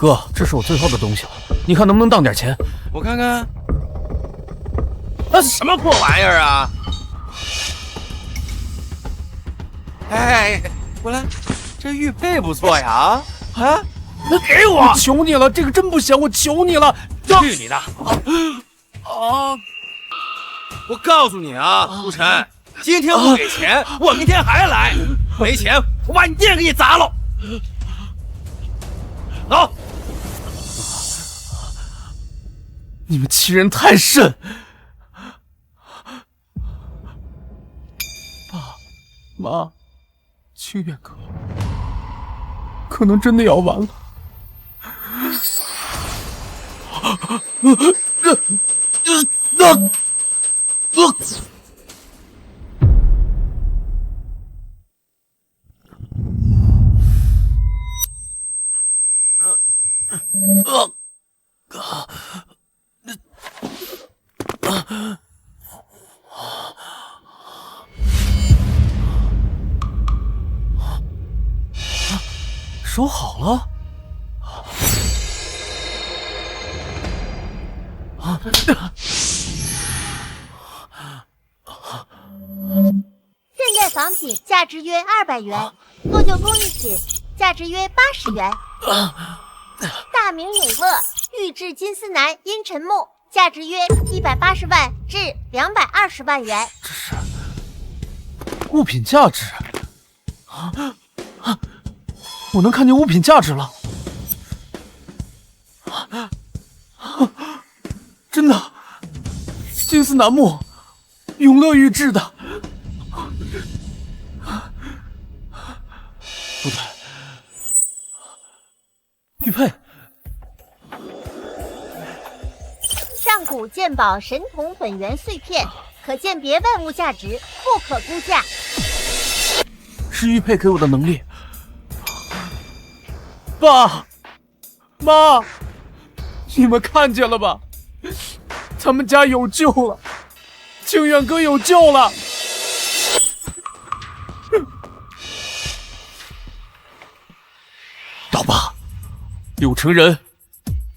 哥，这是我最后的东西了，你看能不能当点钱？我看看，那是什么破玩意儿啊？哎，过来，这玉佩不错呀！啊，那给我！我求你了，这个真不行，我求你了！去你的！我告诉你啊，陆晨，今天不给钱，我明天还来。没钱，我把你店给你砸了。走！你们欺人太甚！爸妈，清远哥，可能真的要完了。说好了。现代仿品价值约200元，做旧工艺品价值约80元。大明永乐玉制金丝楠阴沉木价值约180万至220万元。这是物品价值我能看见物品价值了。真的，金丝楠木，永乐玉制的。不对，玉佩。上古鉴宝神铜粉圆碎片，可鉴别万物价值，不可估价。是玉佩给我的能力。爸妈，你们看见了吧？咱们家有救了，清远哥有救了。老爸，柳成人，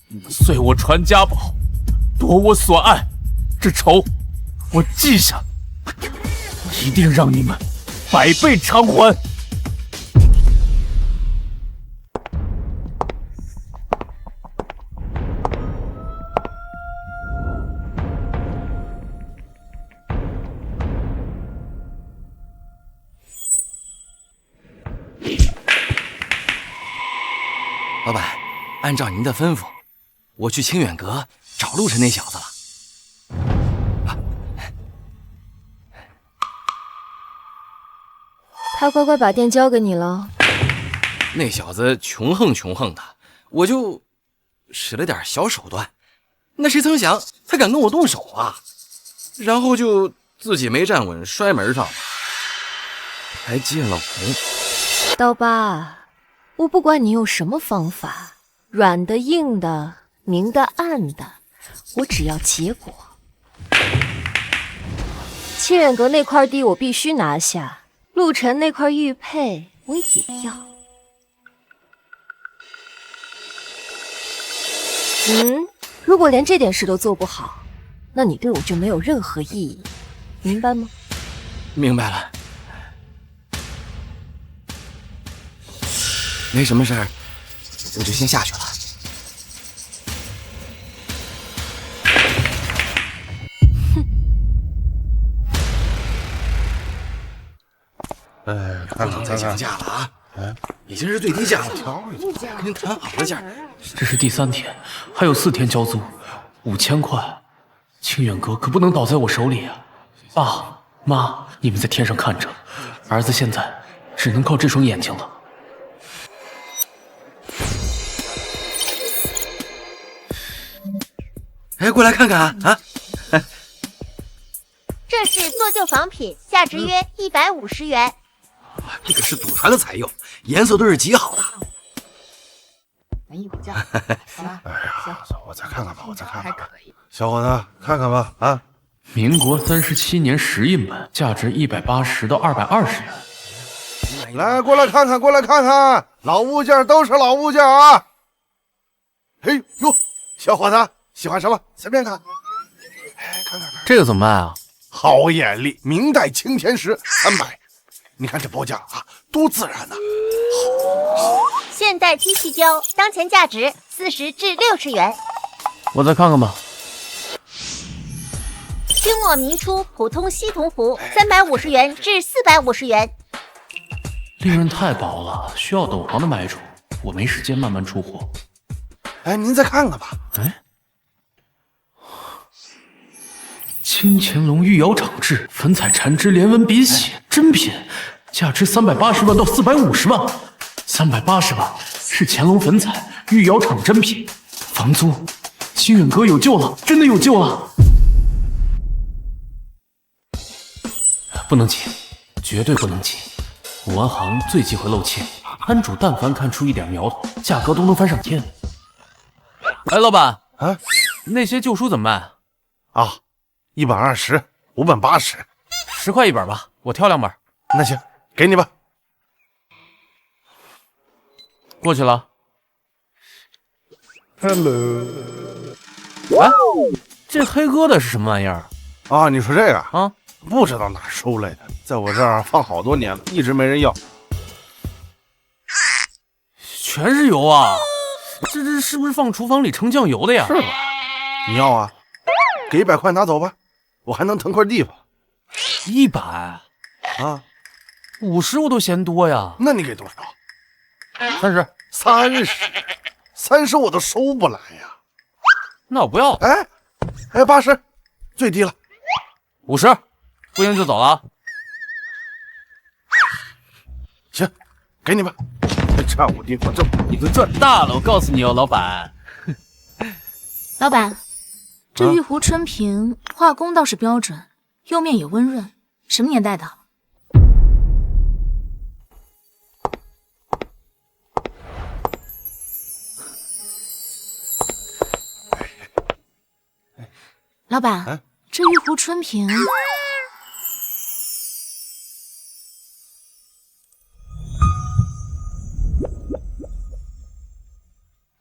你们碎我传家宝，夺我所爱，这仇我记下，一定让你们100倍偿还。老板，按照您的吩咐，我去清远阁找陆晨那小子了。他乖乖把店交给你了。那小子穷横穷横的，我就使了点小手段，那谁曾想他敢跟我动手啊？然后就自己没站稳，摔门上了，还进了红。刀疤，我不管你用什么方法，软的、硬的、明的、暗的，我只要结果。清远阁那块地我必须拿下，陆晨那块玉佩我也要。如果连这点事都做不好，那你对我就没有任何意义，明白吗？明白了。没什么事儿，我就先下去了。哎，不能再降价了啊！已经是最低价了，跟您谈好的价。这是第3天，还有4天交租，5000块。清远阁可不能倒在我手里啊！爸妈，你们在天上看着，儿子现在只能靠这双眼睛了。哎，过来看看啊！这是做旧仿品，价值约150元。这个是祖传的彩釉，颜色都是极好的。咱一会儿叫，好吧？哎呀，我再看看吧，我再看看。还可以。小伙子，看看吧，啊！民国37年石印本，价值180到220元。来，过来看看，过来看看，老物件都是老物件啊！嘿呦，小伙子喜欢什么？随便看。哎，看看看，这个怎么卖啊？好眼力，明代青田石300。你看这包浆啊，多自然呐！现代机器胶，当前价值40至60元。我再看看吧。清末明初普通锡铜壶，350元至450元。利润太薄了，需要懂行的买主，我没时间慢慢出货。哎，您再看看吧。哎，金乾隆御窑厂制粉彩缠枝连纹笔写真品，价值380万到450万。380万是乾隆粉彩御窑厂真品，房租，星远阁有救了，真的有救了！不能急，绝对不能急。武安行最忌讳漏气，摊主但凡看出一点苗头，价格都能翻上天。哎，老板啊，那些旧书怎么卖？啊，1本20，5本80，10块一本吧，我挑2本。那行，给你吧。过去了。 Hello。哎，这黑疙瘩是什么玩意儿啊？你说这个啊？不知道哪儿收来的，在我这儿放好多年了，一直没人要。全是油啊！这是不是放厨房里盛酱油的呀？是吧？你要啊？给100块拿走吧，我还能腾块地方。100啊？50我都嫌多呀。那你给多少？30。30我都收不来呀。那我不要。哎，80，最低了。50，不行就走了。行，给你吧。差我地方，这你可赚大了！我告诉你哦，老板。老板，这玉壶春瓶画工倒是标准，釉面也温润，什么年代的？老板，这玉壶春瓶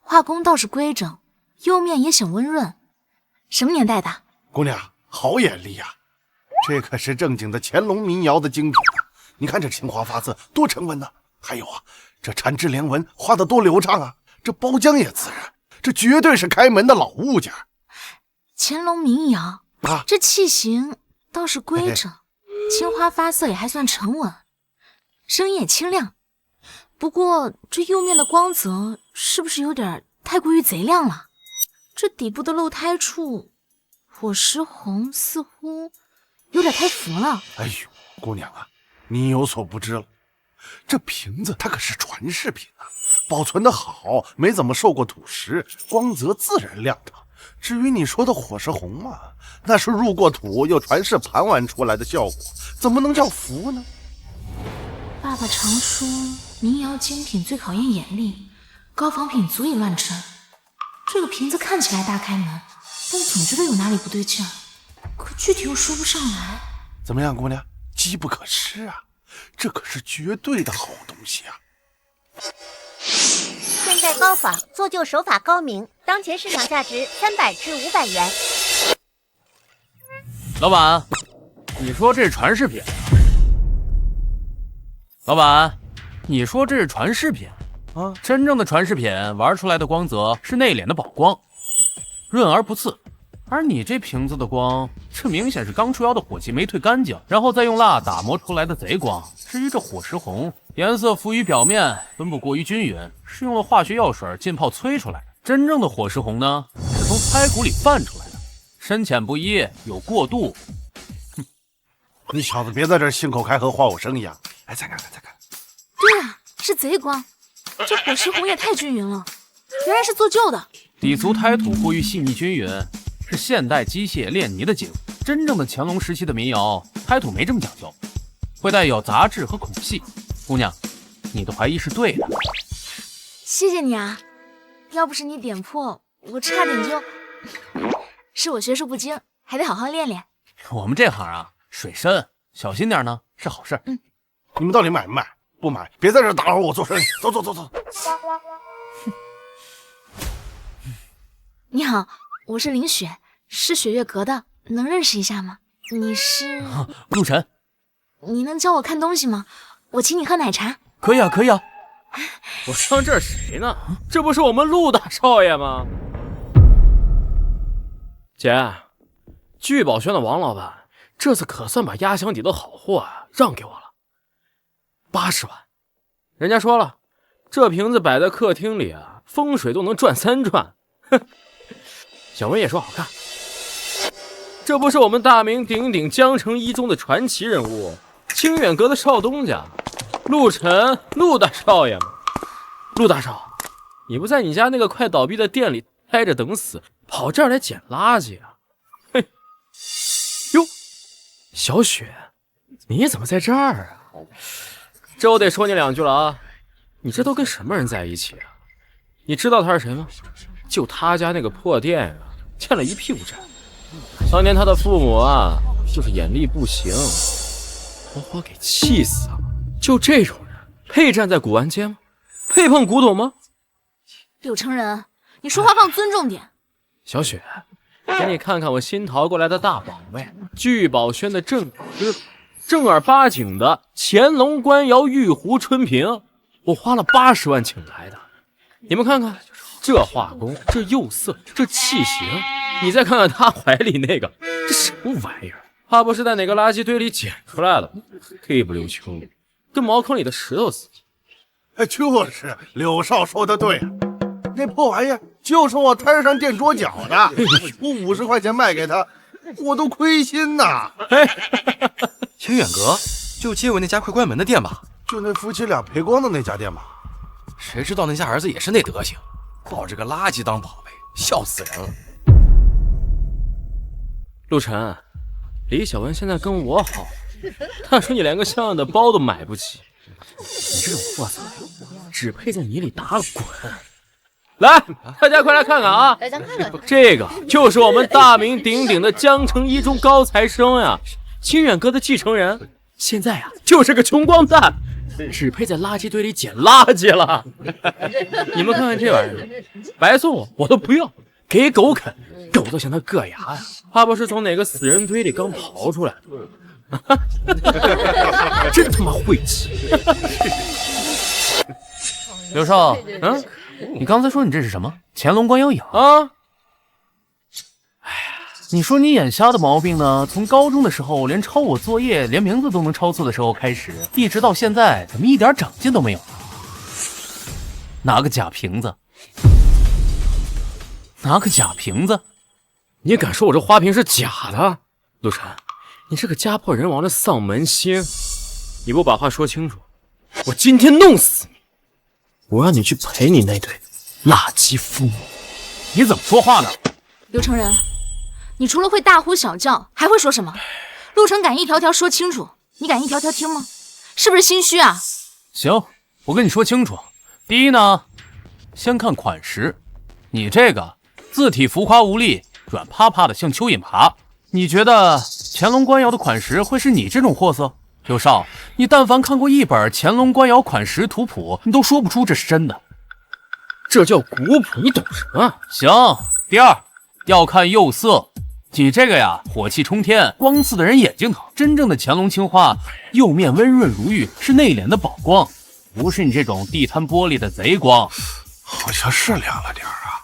画工倒是规整，釉面也显温润，什么年代的？姑娘好眼力呀，这可是正经的乾隆民窑的精品啊！你看这青花发色多沉稳呐，还有啊，这缠枝连纹画的多流畅啊，这包浆也自然，这绝对是开门的老物件。乾隆民窑啊，这器型倒是规整，青花发色也还算沉稳，声音也清亮。不过这釉面的光泽是不是有点太过于贼亮了？这底部的漏胎处，火石红似乎有点太浮了。哎呦，姑娘啊，你有所不知了，这瓶子它可是传世品啊，保存的好，没怎么受过土蚀，光泽自然亮堂。至于你说的火石红嘛，那是入过土又传世盘玩出来的效果，怎么能叫浮呢？爸爸常说民窑精品最考验眼力，高仿品足以乱真。这个瓶子看起来大开门，但总觉得有哪里不对劲儿，可具体又说不上来。怎么样，姑娘，机不可失啊，这可是绝对的好东西啊。现代高仿，做旧手法高明，当前市场价值300至500元。老板，你说这是传世品？老板，你说这是传世品？啊，真正的传世品玩出来的光泽是内敛的宝光，润而不刺。而你这瓶子的光，这明显是刚出窑的火气没退干净，然后再用蜡打磨出来的贼光。至于这火石红，颜色浮于表面，分布过于均匀，是用了化学药水浸泡催出来的。真正的火石红呢，是从胎骨里泛出来的，深浅不一，有过渡。你小子别在这信口开河画我生意啊！哎，再看看，再看。对啊，是贼光，这火石红也太均匀了，原来是做旧的。底足胎土过于细腻均匀，是现代机械炼泥的结果。真正的乾隆时期的民窑，胎土没这么讲究，会带有杂质和孔隙。姑娘，你的怀疑是对的。谢谢你啊，要不是你点破，我差点就……是我学术不精，还得好好练练。我们这行啊，水深，小心点呢是好事。你们到底买不买？不买，别在这打扰我做生意。走走走走。你好，我是林雪，是雪月阁的，能认识一下吗？你是陆晨。你能教我看东西吗？我请你喝奶茶。可以啊，可以啊。我当这是谁呢？这不是我们陆大少爷吗？姐，聚宝轩的王老板这次可算把压箱底的好货让给我了，80万。人家说了，这瓶子摆在客厅里风水都能转3转。哼，小文也说好看。这不是我们大名鼎鼎江城一中的传奇人物清远阁的少东家陆晨，陆大少爷吗？陆大少，你不在你家那个快倒闭的店里待着等死，跑这儿来捡垃圾啊？嘿，哟，小雪，你怎么在这儿啊？这我得说你2句了啊！你这都跟什么人在一起啊？你知道他是谁吗？就他家那个破店欠了一屁股债。当年他的父母就是眼力不行，活活给气死了。就这种人配站在古玩街吗？配碰古董吗？柳成人，你说话放尊重点。小雪，给你看看我新淘过来的大宝贝，聚宝轩的正儿八经的乾隆官窑玉壶春瓶，我花了80万请来的。你们看看这画工，这釉色，这器型，你再看看他怀里那个，这什么玩意儿？怕不是在哪个垃圾堆里捡出来的，黑不溜秋，跟茅坑里的石头似的。就是柳少说的对，那破玩意儿就是我摊上垫桌脚的，我50块钱卖给他，我都亏心呐。清远阁就接过那家快关门的店吧？就那夫妻俩赔光的那家店吧？谁知道那家儿子也是那德行，抱着个垃圾当宝贝，笑死人了。陆晨，李小文现在跟我好，他说你连个像样的包都买不起，你这种货色只配在泥里打滚。来，大家快来看看啊！来，咱看看。这个就是我们大名鼎鼎的江城一中高材生呀，清远阁的继承人，现在就是个穷光蛋，只配在垃圾堆里捡垃圾了。你们看看这玩意儿，白送我都不要，给狗啃，狗都嫌它硌牙呀，怕不是从哪个死人堆里刚刨出来的。真他妈晦气！刘少，你刚才说你这是什么？乾隆官窑影啊？哎呀，你说你眼瞎的毛病呢？从高中的时候连抄我作业，连名字都能抄错的时候开始，一直到现在，怎么一点长进都没有？拿个假瓶子，拿个假瓶子，你敢说我这花瓶是假的？陆晨，你这个家破人亡的丧门星，你不把话说清楚，我今天弄死你！我让你去陪你那对垃圾父母。你怎么说话呢？刘成人，你除了会大呼小叫，还会说什么？陆晨敢一条条说清楚，你敢一条条听吗？是不是心虚啊？行，我跟你说清楚。第一呢，先看款式，你这个字体浮夸无力，软趴趴的像蚯蚓爬。你觉得乾隆官窑的款式会是你这种货色？刘少，你但凡看过一本乾隆官窑款式图谱，你都说不出这是真的。这叫古朴，你懂什么？行。第二，要看釉色，你这个火气冲天，光刺的人眼睛疼。真正的乾隆青花，釉面温润如玉，是内敛的宝光，不是你这种地摊玻璃的贼光。好像是亮了点啊。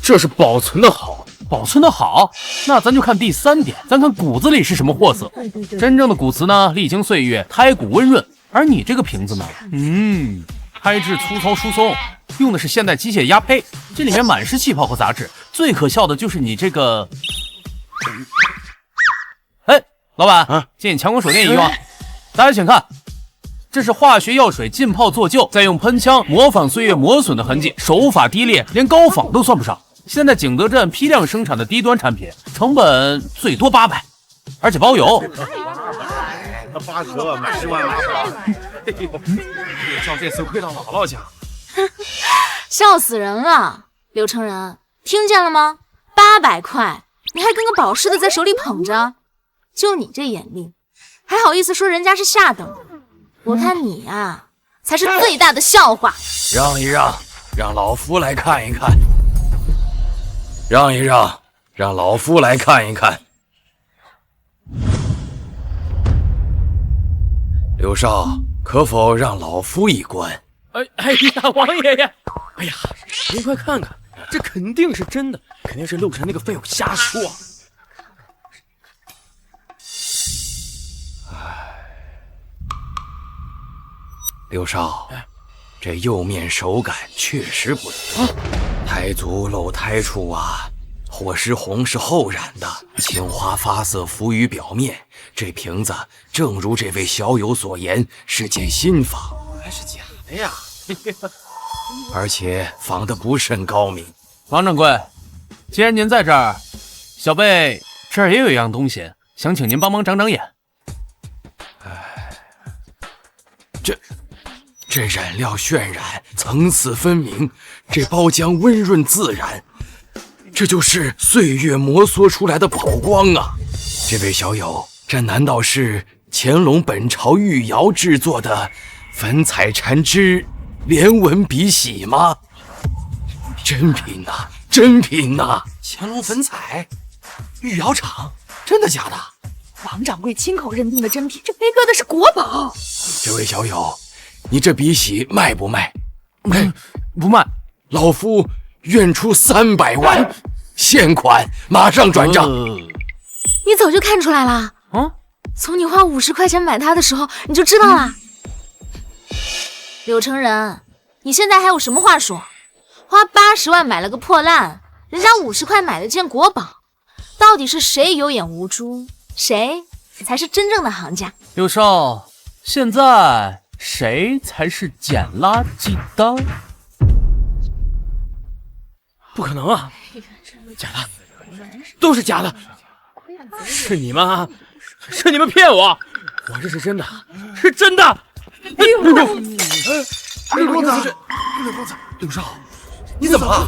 这是保存的好。保存的好，那咱就看第3点，咱看骨子里是什么货色。真正的古瓷呢，历经岁月，胎骨温润，而你这个瓶子呢，胎质粗糙疏松，用的是现代机械压胚，这里面满是气泡和杂质。最可笑的就是你这个，老板，借你强光手电一用。大家请看，这是化学药水浸泡做旧，再用喷枪模仿岁月磨损的痕迹，手法低劣，连高仿都算不上。现在景德镇批量生产的低端产品，成本最多800，而且包邮。8折买10万叫这次亏到姥姥家。笑死人了！刘成人，听见了吗？800块，你还跟个宝似的在手里捧着，就你这眼力，还好意思说人家是下等？我看你才是最大的笑话。让一让，让老夫来看一看。让一让，让老夫来看一看。刘少，可否让老夫一观？哎呀，王爷爷，哎呀，您快看看，这肯定是真的，肯定是陆晨那个废物瞎说。刘少，这釉面手感确实不错。胎足露胎处啊，火石红是后染的，青花发色浮于表面。这瓶子正如这位小友所言，是件新仿，还是假的呀？而且仿得不甚高明。王掌柜，既然您在这儿，小辈这儿也有一样东西，想请您帮忙长长眼。这染料渲染，层次分明，这包浆温润自然，这就是岁月摩挲出来的宝光啊！这位小友，这难道是乾隆本朝御窑制作的粉彩缠枝连纹笔洗吗？真品呐，真品呐！乾隆粉彩，御窑厂，真的假的？王掌柜亲口认定的真品，这飞哥的是国宝。这位小友，你这笔洗卖不卖？不卖，老夫愿出300万，现款马上转账。你早就看出来了？从你花50块钱买它的时候，你就知道了。柳成人，你现在还有什么话说？花80万买了个破烂，人家50块买了件国宝，到底是谁有眼无珠？谁才是真正的行家？刘少，现在谁才是捡垃圾的？不可能啊！假的，都是假的，是你们啊！是你们骗我！我这是真的，是真的！刘公子，刘少，你怎么了？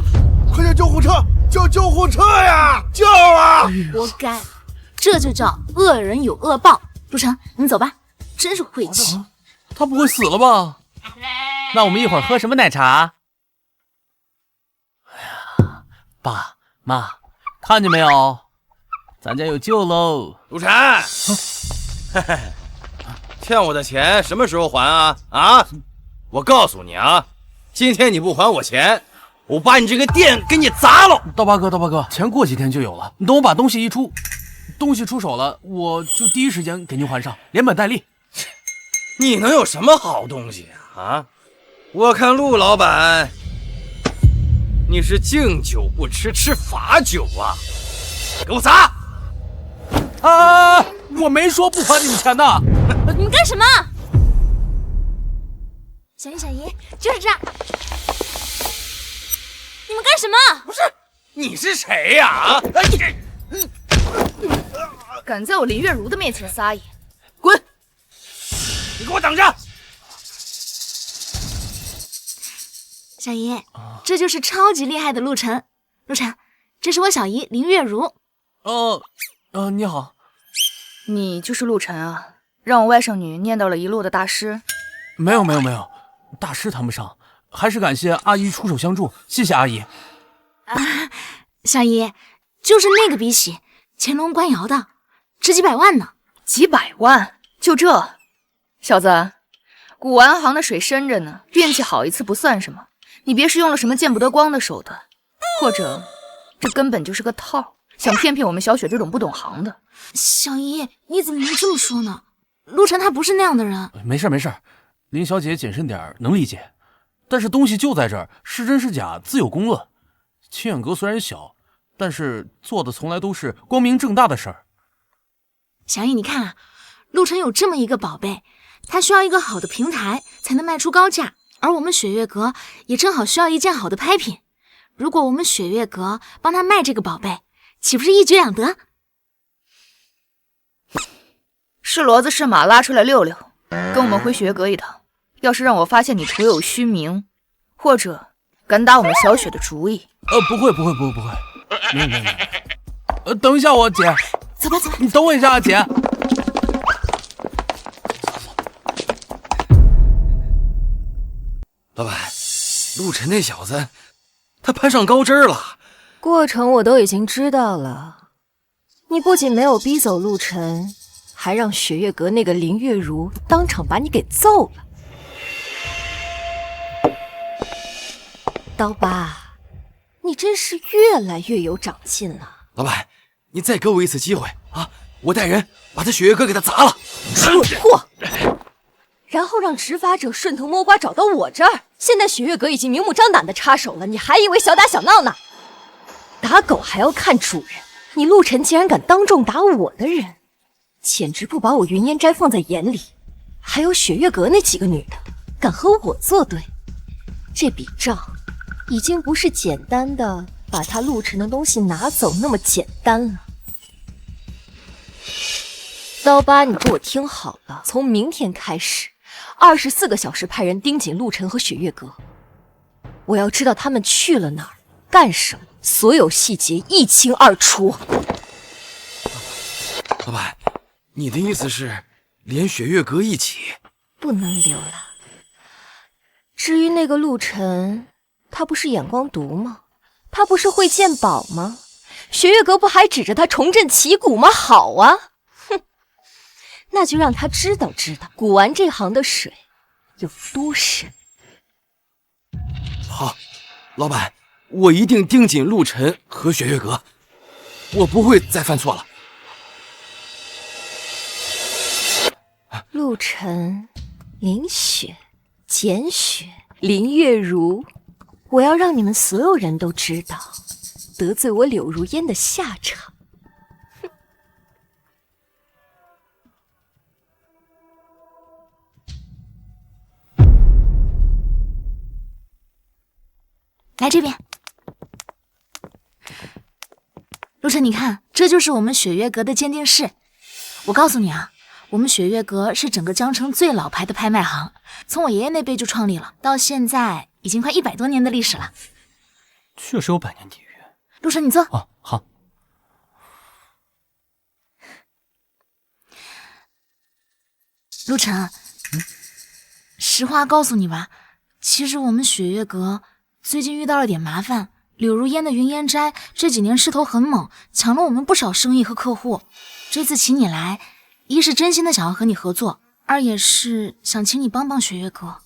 快叫救护车！叫救护车呀！叫啊！活该，这就叫恶人有恶报。陆晨，你走吧，真是晦气。他不会死了吧？那我们一会儿喝什么奶茶？哎呀，爸妈，看见没有？咱家有救喽！陆晨，欠我的钱什么时候还啊？啊！我告诉你啊，今天你不还我钱，我把你这个店给你砸了！刀疤哥，钱过几天就有了。你等我把东西出手了，我就第一时间给您还上，连本带利。你能有什么好东西啊？我看陆老板，你是敬酒不吃吃罚酒啊！给我砸！我没说不还你们钱的。你们干什么？小姨，就是这儿。你们干什么？不是，你是谁呀？敢在我林月如的面前撒野，滚！你给我等着！小姨，这就是超级厉害的陆晨。陆晨，这是我小姨林月如。你好。你就是陆晨啊？让我外甥女念叨了一路的大师。没有，大师谈不上，还是感谢阿姨出手相助，谢谢阿姨。小姨，就是那个笔洗，乾隆官窑的，值几百万呢。几百万？就这？小子，古玩行的水深着呢，运气好一次不算什么。你别是用了什么见不得光的手段，或者这根本就是个套，想骗我们小雪这种不懂行的。小姨，你怎么能这么说呢？陆晨他不是那样的人。没事，林小姐谨慎点能理解，但是东西就在这儿，是真是假自有公论。清远阁虽然小，但是做的从来都是光明正大的事儿。小姨，你看啊，陆晨有这么一个宝贝，他需要一个好的平台才能卖出高价，而我们雪月阁也正好需要一件好的拍品。如果我们雪月阁帮他卖这个宝贝，岂不是一举两得？是骡子是马拉出来溜溜，跟我们回雪月阁一趟。要是让我发现你徒有虚名，或者敢打我们小雪的主意，不会，没有。等一下我姐，走吧，你等我一下姐。老板，陆晨那小子他攀上高枝了，过程我都已经知道了，你不仅没有逼走陆晨，还让雪月阁那个林月如当场把你给揍了。刀疤，你真是越来越有长进了。老板，你再给我一次机会啊！我带人把他雪月阁给他砸了。蠢货！然后让执法者顺藤摸瓜找到我这儿。现在雪月阁已经明目张胆的插手了，你还以为小打小闹呢？打狗还要看主人，你陆晨竟然敢当众打我的人，简直不把我云烟斋放在眼里。还有雪月阁那几个女的，敢和我作对，这笔账已经不是简单的把他陆晨的东西拿走那么简单了。刀疤，你给我听好了，从明天开始，24个小时派人盯紧陆晨和雪月阁，我要知道他们去了哪儿，干什么，所有细节一清二楚。老板，你的意思是连雪月阁一起？不能留了。至于那个陆晨，他不是眼光毒吗？他不是会鉴宝吗？雪月阁不还指着他重振旗鼓吗？好啊，哼，那就让他知道知道古玩这行的水有多深。好，老板，我一定盯紧陆晨和雪月阁，我不会再犯错了。陆晨、林雪、简雪、林月如，我要让你们所有人都知道得罪我柳如烟的下场。来这边，陆晨，你看，这就是我们雪月阁的鉴定室。我告诉你啊，我们雪月阁是整个江城最老牌的拍卖行，从我爷爷那辈就创立了，到现在已经快100多年的历史了。确实有100年底蕴。陆晨，你坐。哦，好。陆晨，实话告诉你吧，其实我们雪月阁最近遇到了点麻烦。柳如烟的云烟斋这几年势头很猛，抢了我们不少生意和客户。这次请你来，一是真心的想要和你合作，二也是想请你帮帮雪月阁。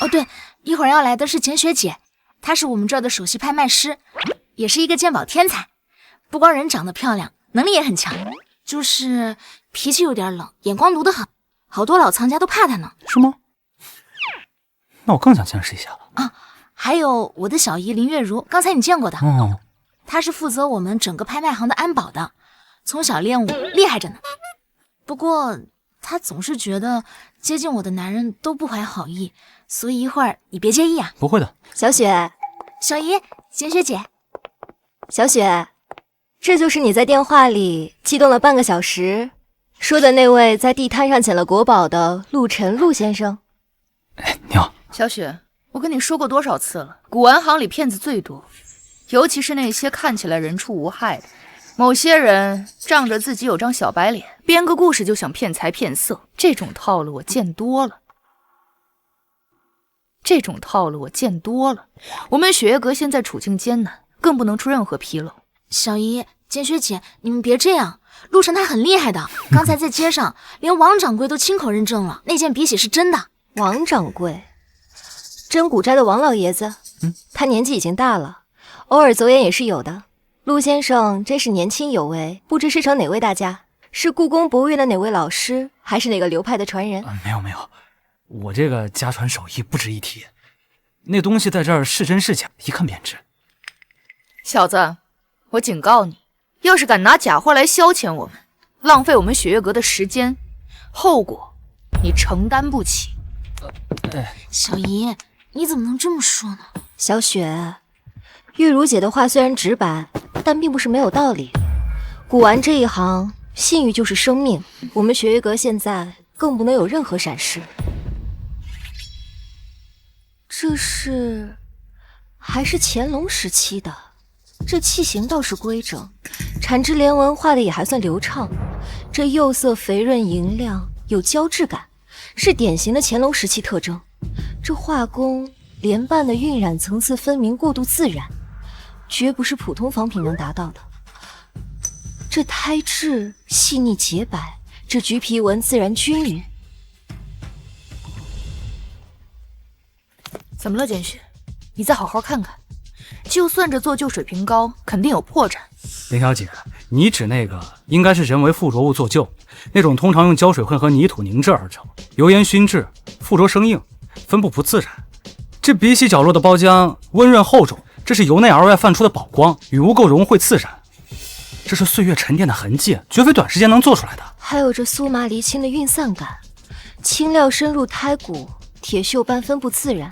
哦对，一会儿要来的是简雪姐，她是我们这儿的首席拍卖师，也是一个鉴宝天才。不光人长得漂亮，能力也很强，就是脾气有点冷，眼光毒得很，好多老藏家都怕她呢。是吗？那我更想见识一下了啊！还有我的小姨林月如，刚才你见过的。哦，她是负责我们整个拍卖行的安保的，从小练武，厉害着呢。不过她总是觉得接近我的男人都不怀好意，所以一会儿你别介意啊。不会的。小雪，小姨，简雪姐。小雪，这就是你在电话里激动了半个小时说的那位在地摊上捡了国宝的陆晨陆先生。哎，你好。小雪，我跟你说过多少次了，古玩行里骗子最多，尤其是那些看起来人畜无害的。某些人仗着自己有张小白脸，编个故事就想骗财骗色，这种套路我见多了。我们雪月阁现在处境艰难，更不能出任何纰漏。小姨、简雪姐，你们别这样，陆晨他很厉害的，刚才在街上连王掌柜都亲口认证了，那件笔洗是真的。王掌柜，真古斋的王老爷子，他年纪已经大了，偶尔走眼也是有的。陆先生真是年轻有为，不知师承哪位大家？是故宫博物院的哪位老师，还是哪个流派的传人？没有，我这个家传手艺不值一提，那东西在这儿是真是假，一看便知。小子，我警告你，要是敢拿假货来消遣我们，浪费我们雪月阁的时间，后果你承担不起。小姨，你怎么能这么说呢？小雪，玉如姐的话虽然直白，但并不是没有道理。古玩这一行，信誉就是生命，我们雪月阁现在更不能有任何闪失。这是还是乾隆时期的，这器型倒是规整，产枝连纹画的也还算流畅，这釉色肥润莹亮，有胶质感，是典型的乾隆时期特征。这画工连瓣的晕染层次分明，过度自然，绝不是普通仿品能达到的。这胎质细腻洁白，这橘皮纹自然均匀。怎么了，简雪？你再好好看看，就算这做旧水平膏，肯定有破绽。林小姐，你指那个应该是人为附着物做旧，那种通常用胶水混合泥土凝制而成，油盐熏制，附着生硬，分布不自然。这鼻息角落的包浆温润厚重，这是由内而外泛出的宝光，与污垢融汇自然。这是岁月沉淀的痕迹，绝非短时间能做出来的。还有这酥麻离清的晕散感，清料深入胎骨，铁锈般分布自然。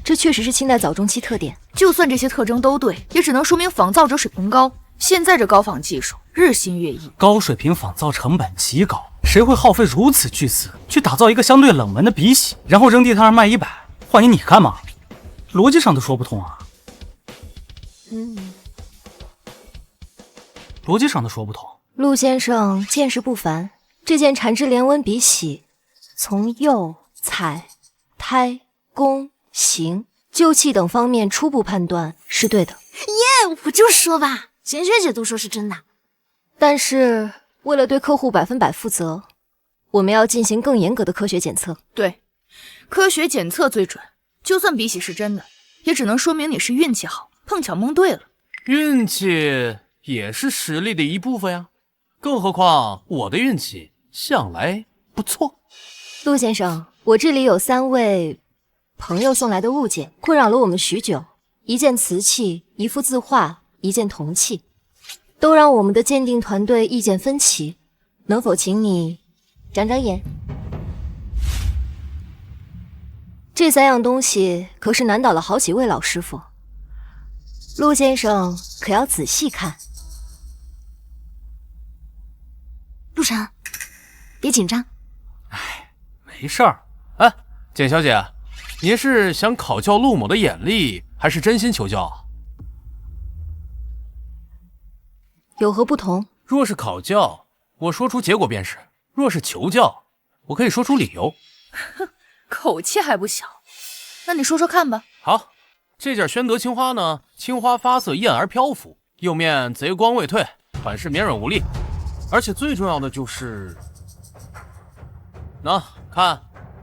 这确实是清代早中期特点。就算这些特征都对，也只能说明仿造者水平高。现在这膏仿技术日新月异，高水平仿造成本极高，谁会耗费如此巨资去打造一个相对冷门的鼻息，然后扔地摊上卖100，换你干嘛？逻辑上都说不通啊。逻辑上都说不通。陆先生见识不凡，这件缠枝连纹鼻息，从釉、彩、胎、工、形、旧气等方面初步判断是对的。耶，我就说吧，简雪姐都说是真的。但是为了对客户100%负责，我们要进行更严格的科学检测。对，科学检测最准。就算鼻息是真的，也只能说明你是运气好，碰巧蒙对了。运气也是实力的一部分呀，更何况我的运气向来不错。陆先生，我这里有3位朋友送来的物件，困扰了我们许久。1件瓷器，1幅字画，1件铜器，都让我们的鉴定团队意见分歧，能否请你长长眼？这3样东西可是难倒了好几位老师傅，陆先生可要仔细看。陆晨，别紧张。没事儿。哎，简小姐，您是想考教陆某的眼力，还是真心求教？有何不同？若是考教，我说出结果便是；若是求教，我可以说出理由。口气还不小，那你说说看吧。好，这件宣德青花呢，青花发色艳而漂浮，釉面贼光未退，款式绵软无力，而且最重要的就是，看，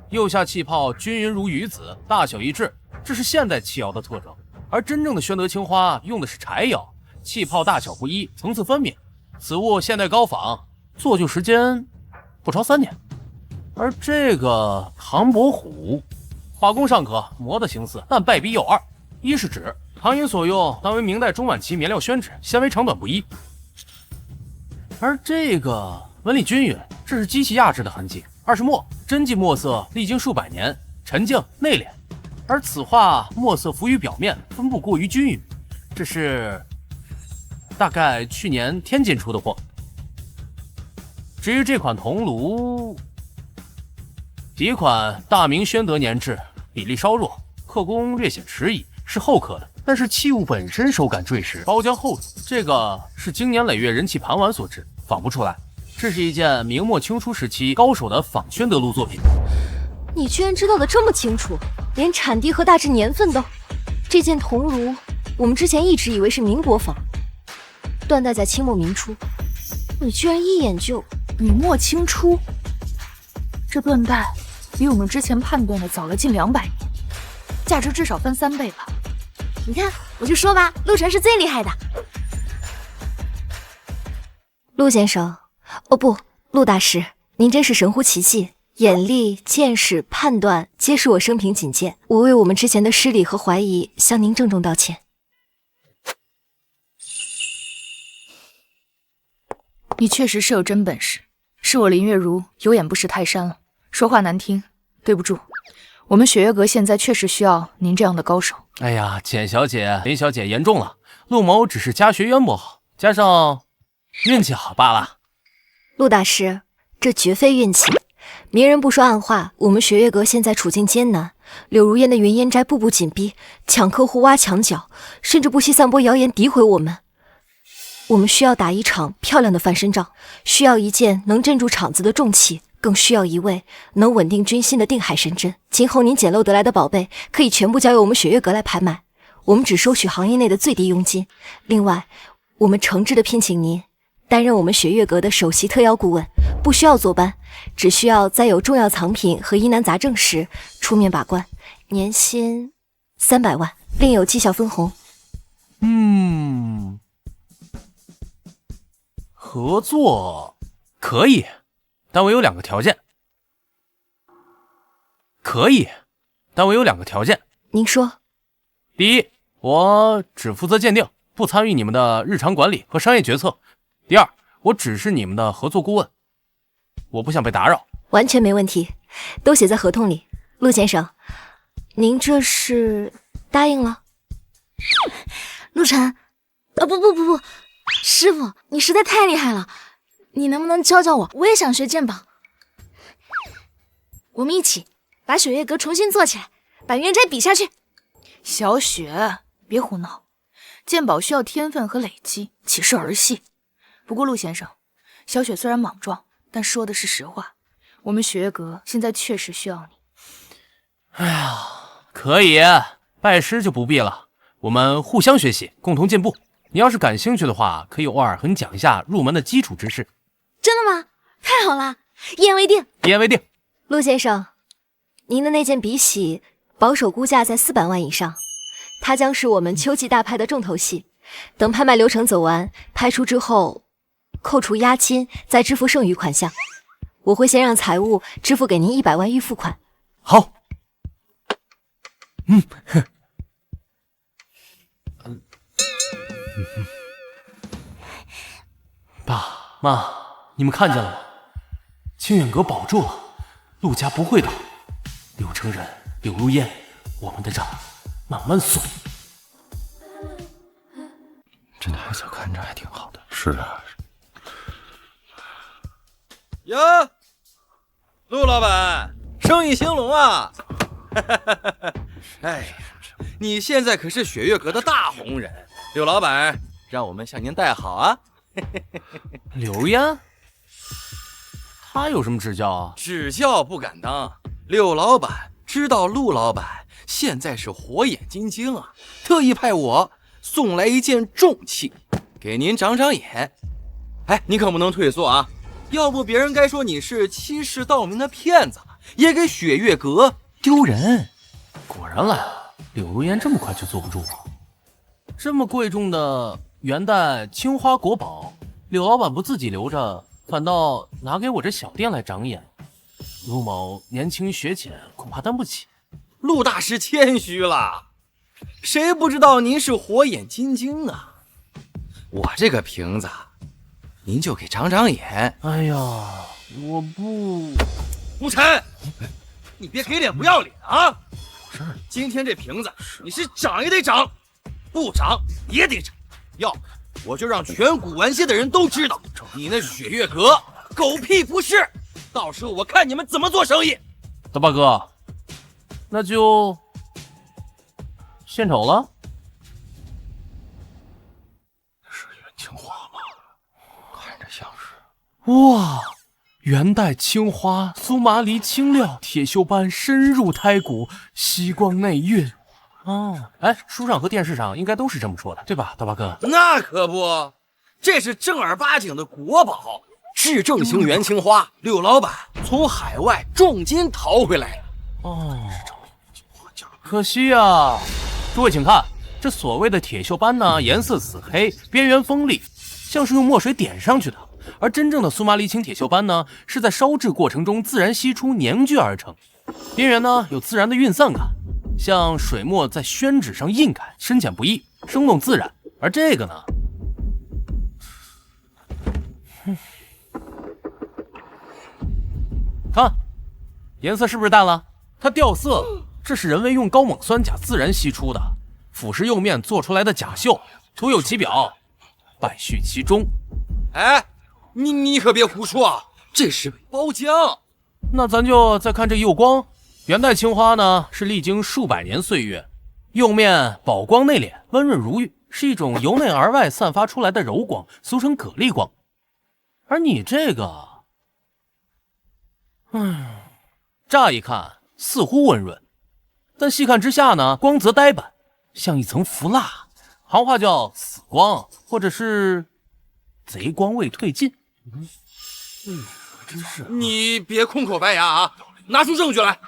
釉下气泡均匀如鱼子，大小一致，这是现代器窑的特征。而真正的宣德青花用的是柴窑，气泡大小不一，层次分明。此物现代高仿，做旧时间不超3年。而这个唐伯虎，画工尚可，磨得形似，但败笔有2：一是纸，唐寅所用当为明代中晚期棉料宣纸，纤维长短不一；而这个纹理均匀，这是机器压制的痕迹。2是墨，真迹墨色历经数百年，沉静内敛，而此画墨色浮于表面，分布过于均匀，这是大概去年天津出的货。至于这款铜炉，底款大明宣德年制，比例稍弱，刻工略显迟疑，是后刻的，但是器物本身手感坠实，包浆厚重，这个是经年累月人气盘玩所致，仿不出来。这是一件明末清初时期高手的仿宣德炉作品。你居然知道的这么清楚，连产地和大致年份都……这件铜炉，我们之前一直以为是民国仿，断代在清末明初，你居然一眼就……明末清初，这断代比我们之前判断的早了近200年，价值至少翻3倍吧。你看，我就说吧，陆晨是最厉害的。陆先生，哦不，陆大师，您真是神乎其技，眼力、见识、判断，皆是我生平仅见。我为我们之前的失礼和怀疑，向您郑重道歉。你确实是有真本事，是我林月如有眼不识泰山了。说话难听，对不住，我们雪月阁现在确实需要您这样的高手。哎呀，简小姐、林小姐言重了，陆某只是家学渊博，加上运气好罢了。陆大师，这绝非运气。明人不说暗话，我们雪月阁现在处境艰难，柳如烟的云烟斋步步紧逼，抢客户、挖墙脚，甚至不惜散播谣言诋毁我们。我们需要打一场漂亮的翻身仗，需要一件能镇住场子的重器，更需要一位能稳定军心的定海神针。今后您捡漏得来的宝贝，可以全部交由我们雪月阁来拍卖，我们只收取行业内的最低佣金。另外，我们诚挚地聘请您担任我们雪月阁的首席特邀顾问，不需要坐班，只需要在有重要藏品和疑难杂症时出面把关，年薪300万，另有绩效分红。合作可以，但我有2个条件。可以，但我有2个条件。您说。第一，我只负责鉴定，不参与你们的日常管理和商业决策。第二，我只是你们的合作顾问，我不想被打扰。完全没问题，都写在合同里。陆先生，您这是答应了？陆晨，不，师傅，你实在太厉害了，你能不能教教我？我也想学鉴宝。我们一起把雪月阁重新做起来，把元斋比下去。小雪，别胡闹，鉴宝需要天分和累积，岂是儿戏？不过陆先生，小雪虽然莽撞，但说的是实话，我们雪月阁现在确实需要你。哎呀，可以，拜师就不必了，我们互相学习，共同进步。你要是感兴趣的话，可以偶尔和你讲一下入门的基础知识。真的吗？太好了，一言为定。一言为定。陆先生，您的那件笔洗保守估价在400万以上，它将是我们秋季大拍的重头戏。等拍卖流程走完，拍出之后，扣除押金，再支付剩余款项。我会先让财务支付给您100万预付款。好。爸妈，你们看见了吗？清远阁保住了，陆家不会倒。柳承仁、柳如烟，我们的账慢慢算。这孩子看着还挺好的。是啊。哟，陆老板，生意兴隆啊！哎呀，你现在可是雪月阁的大红人，柳老板让我们向您带好啊！柳如烟，他有什么指教啊？指教不敢当。柳老板知道陆老板现在是火眼金睛啊，特意派我送来一件重器，给您长长眼。哎，你可不能退缩啊，要不别人该说你是欺世盗名的骗子了，也给雪月阁丢人。果然来了，柳如烟这么快就坐不住了。这么贵重的元代青花国宝，柳老板不自己留着，反倒拿给我这小店来长眼。陆某年轻学浅，恐怕担不起。陆大师谦虚了，谁不知道您是火眼金睛啊？我这个瓶子，您就给长长眼。哎呀，我不……陆晨，你别给脸不要脸啊！今天这瓶子你是长也得长，不长也得长，要不我就让全古玩街的人都知道你那雪月阁狗屁不是，到时候我看你们怎么做生意。大八哥，那就献丑了。是元青花吗？看着像是。哇，元代青花，苏麻离清料，铁锈般深入胎骨，吸光内蕴。哦，哎，书上和电视上应该都是这么说的，对吧，大八哥？那可不，这是正儿八经的国宝，是正型元青花，柳老板从海外重金淘回来的。哦，可惜啊！诸位请看，这所谓的铁锈斑呢，颜色紫黑，边缘锋利，像是用墨水点上去的。而真正的苏麻离青铁锈斑呢，是在烧制过程中自然析出凝聚而成，边缘呢有自然的晕散感，像水墨在宣纸上印感，深浅不一，生动自然。而这个呢，看颜色是不是淡了？它掉色了，这是人为用高锰酸钾自然析出的，腐蚀釉面做出来的假锈，徒有其表，败絮其中。哎，你可别胡说啊，这是包浆。那咱就再看这釉光，元代青花呢是历经数百年岁月，釉面宝光内敛，温润如玉，是一种由内而外散发出来的柔光，俗称蛤蜊光。而你这个，乍一看似乎温润，但细看之下呢，光泽呆板，像一层浮蜡，行话叫死光，或者是贼光未退尽。真是你别空口白牙啊，拿出证据来。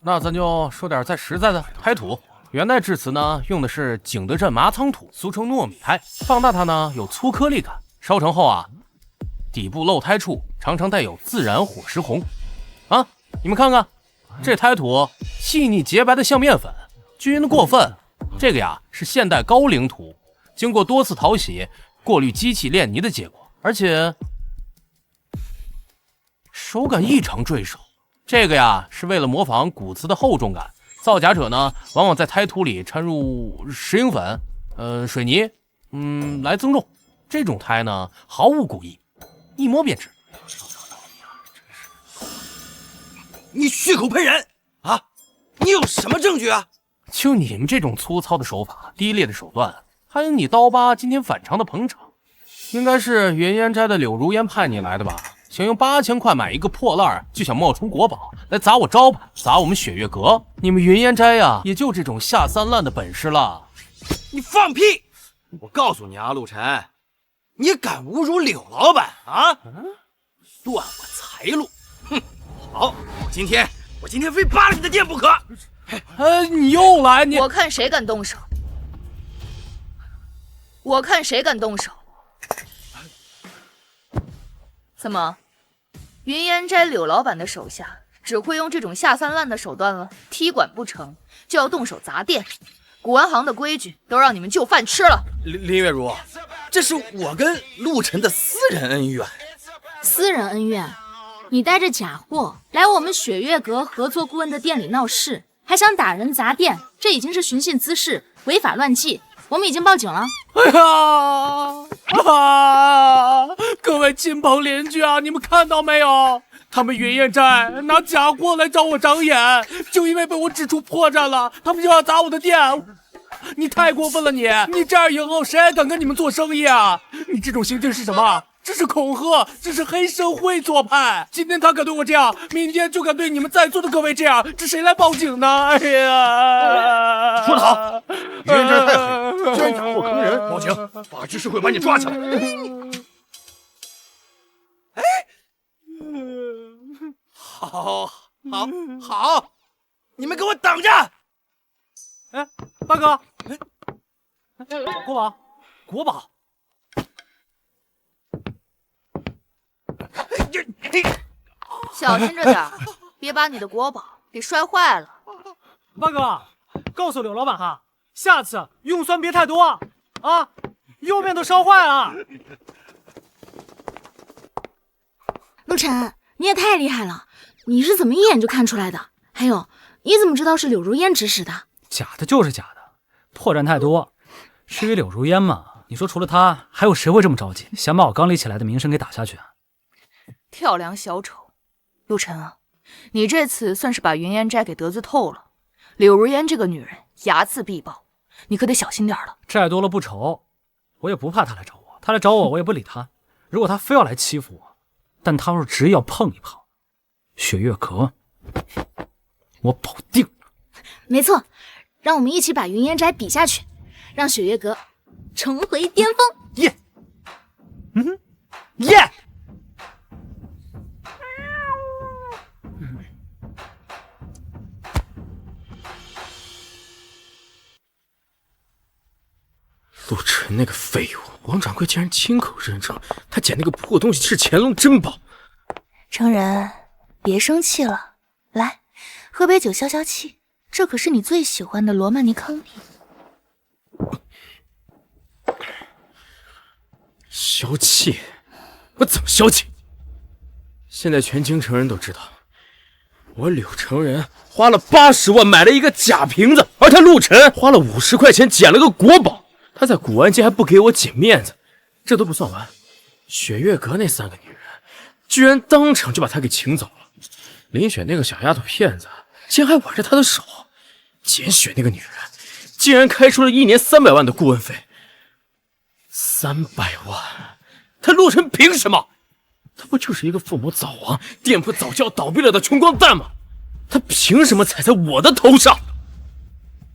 那咱就说点再实在的，胎土。元代制瓷呢，用的是景德镇麻仓土，俗称糯米胎。放大它呢，有粗颗粒感。烧成后啊，底部漏胎处常常带有自然火石红。啊，你们看看，这胎土细腻洁白的像面粉，均匀的过分。这个呀是现代高岭土，经过多次淘洗、过滤机器炼泥的结果，而且手感异常坠手。这个呀是为了模仿古瓷的厚重感。造假者呢，往往在胎土里掺入石英粉、水泥，来增重。这种胎呢，毫无古意，一摸便知。你血口喷人啊！你有什么证据啊？就你们这种粗糙的手法、低劣的手段，还有你刀疤今天反常的捧场，应该是云烟斋的柳如烟派你来的吧？想用8000块买一个破烂，就想冒充国宝来砸我招牌，砸我们雪月阁。你们云烟斋呀，也就这种下三滥的本事了。你放屁！我告诉你啊，陆晨，你敢侮辱柳老板啊？断我财路！哼！好，我今天非扒了你的店不可！你又来你！我看谁敢动手！我看谁敢动手！怎么？云烟斋柳老板的手下只会用这种下三滥的手段了？踢馆不成就要动手砸店？古玩行的规矩都让你们就饭吃了。林月如，这是我跟陆晨的私人恩怨。私人恩怨？你带着假货来我们雪月阁合作顾问的店里闹事，还想打人砸店，这已经是寻衅滋事，违法乱纪。我们已经报警了。哎呀各位亲朋邻居啊，你们看到没有？他们云烟斋拿假货来找我长眼，就因为被我指出破绽了，他们就要砸我的店。你太过分了你这样以后谁还敢跟你们做生意啊？你这种行径是什么？这是恐吓，这是黑社会做派。今天他敢对我这样，明天就敢对你们在座的各位这样，这谁来报警呢？哎呀，说得好，云烟斋太黑，居然假货坑人，报警，法制社会把你抓起来。好，你们给我等着！哎，大哥，国宝，小心着点，别把你的国宝给摔坏了。大哥，告诉柳老板哈，下次用酸别太多啊，釉面都烧坏了。陆晨，你也太厉害了，你是怎么一眼就看出来的？还有，你怎么知道是柳如烟指使的？假的就是假的，破绽太多。至于柳如烟嘛，你说除了她，还有谁会这么着急，想把我刚立起来的名声给打下去啊？跳梁小丑，陆晨啊，你这次算是把云烟斋给得罪透了。柳如烟这个女人睚眦必报，你可得小心点了。债多了不愁，我也不怕她来找我，她来找我，我也不理她。如果她非要来欺负我，但她要是执意要碰一碰雪月阁，我保定。没错，让我们一起把云烟斋比下去，让雪月阁重回巅峰。耶，耶！陆晨那个废物，王掌柜竟然亲口认证他捡那个破东西是乾隆珍宝。成人，别生气了，来，喝杯酒消消气，这可是你最喜欢的罗曼尼康帝。消气？我怎么消气？现在全京城人都知道，我柳成人花了80万买了一个假瓶子，而他陆晨花了50块钱捡了个国宝。他在古玩界还不给我紧面子，这都不算完，雪月阁那3个女人居然当场就把他给请走了。林雪那个小丫头片子竟然还挽着他的手，简雪那个女人竟然开出了1年300万的顾问费。300万，他陆晨凭什么？他不就是一个父母早亡、店铺早就要倒闭了的穷光蛋吗？他凭什么踩在我的头上？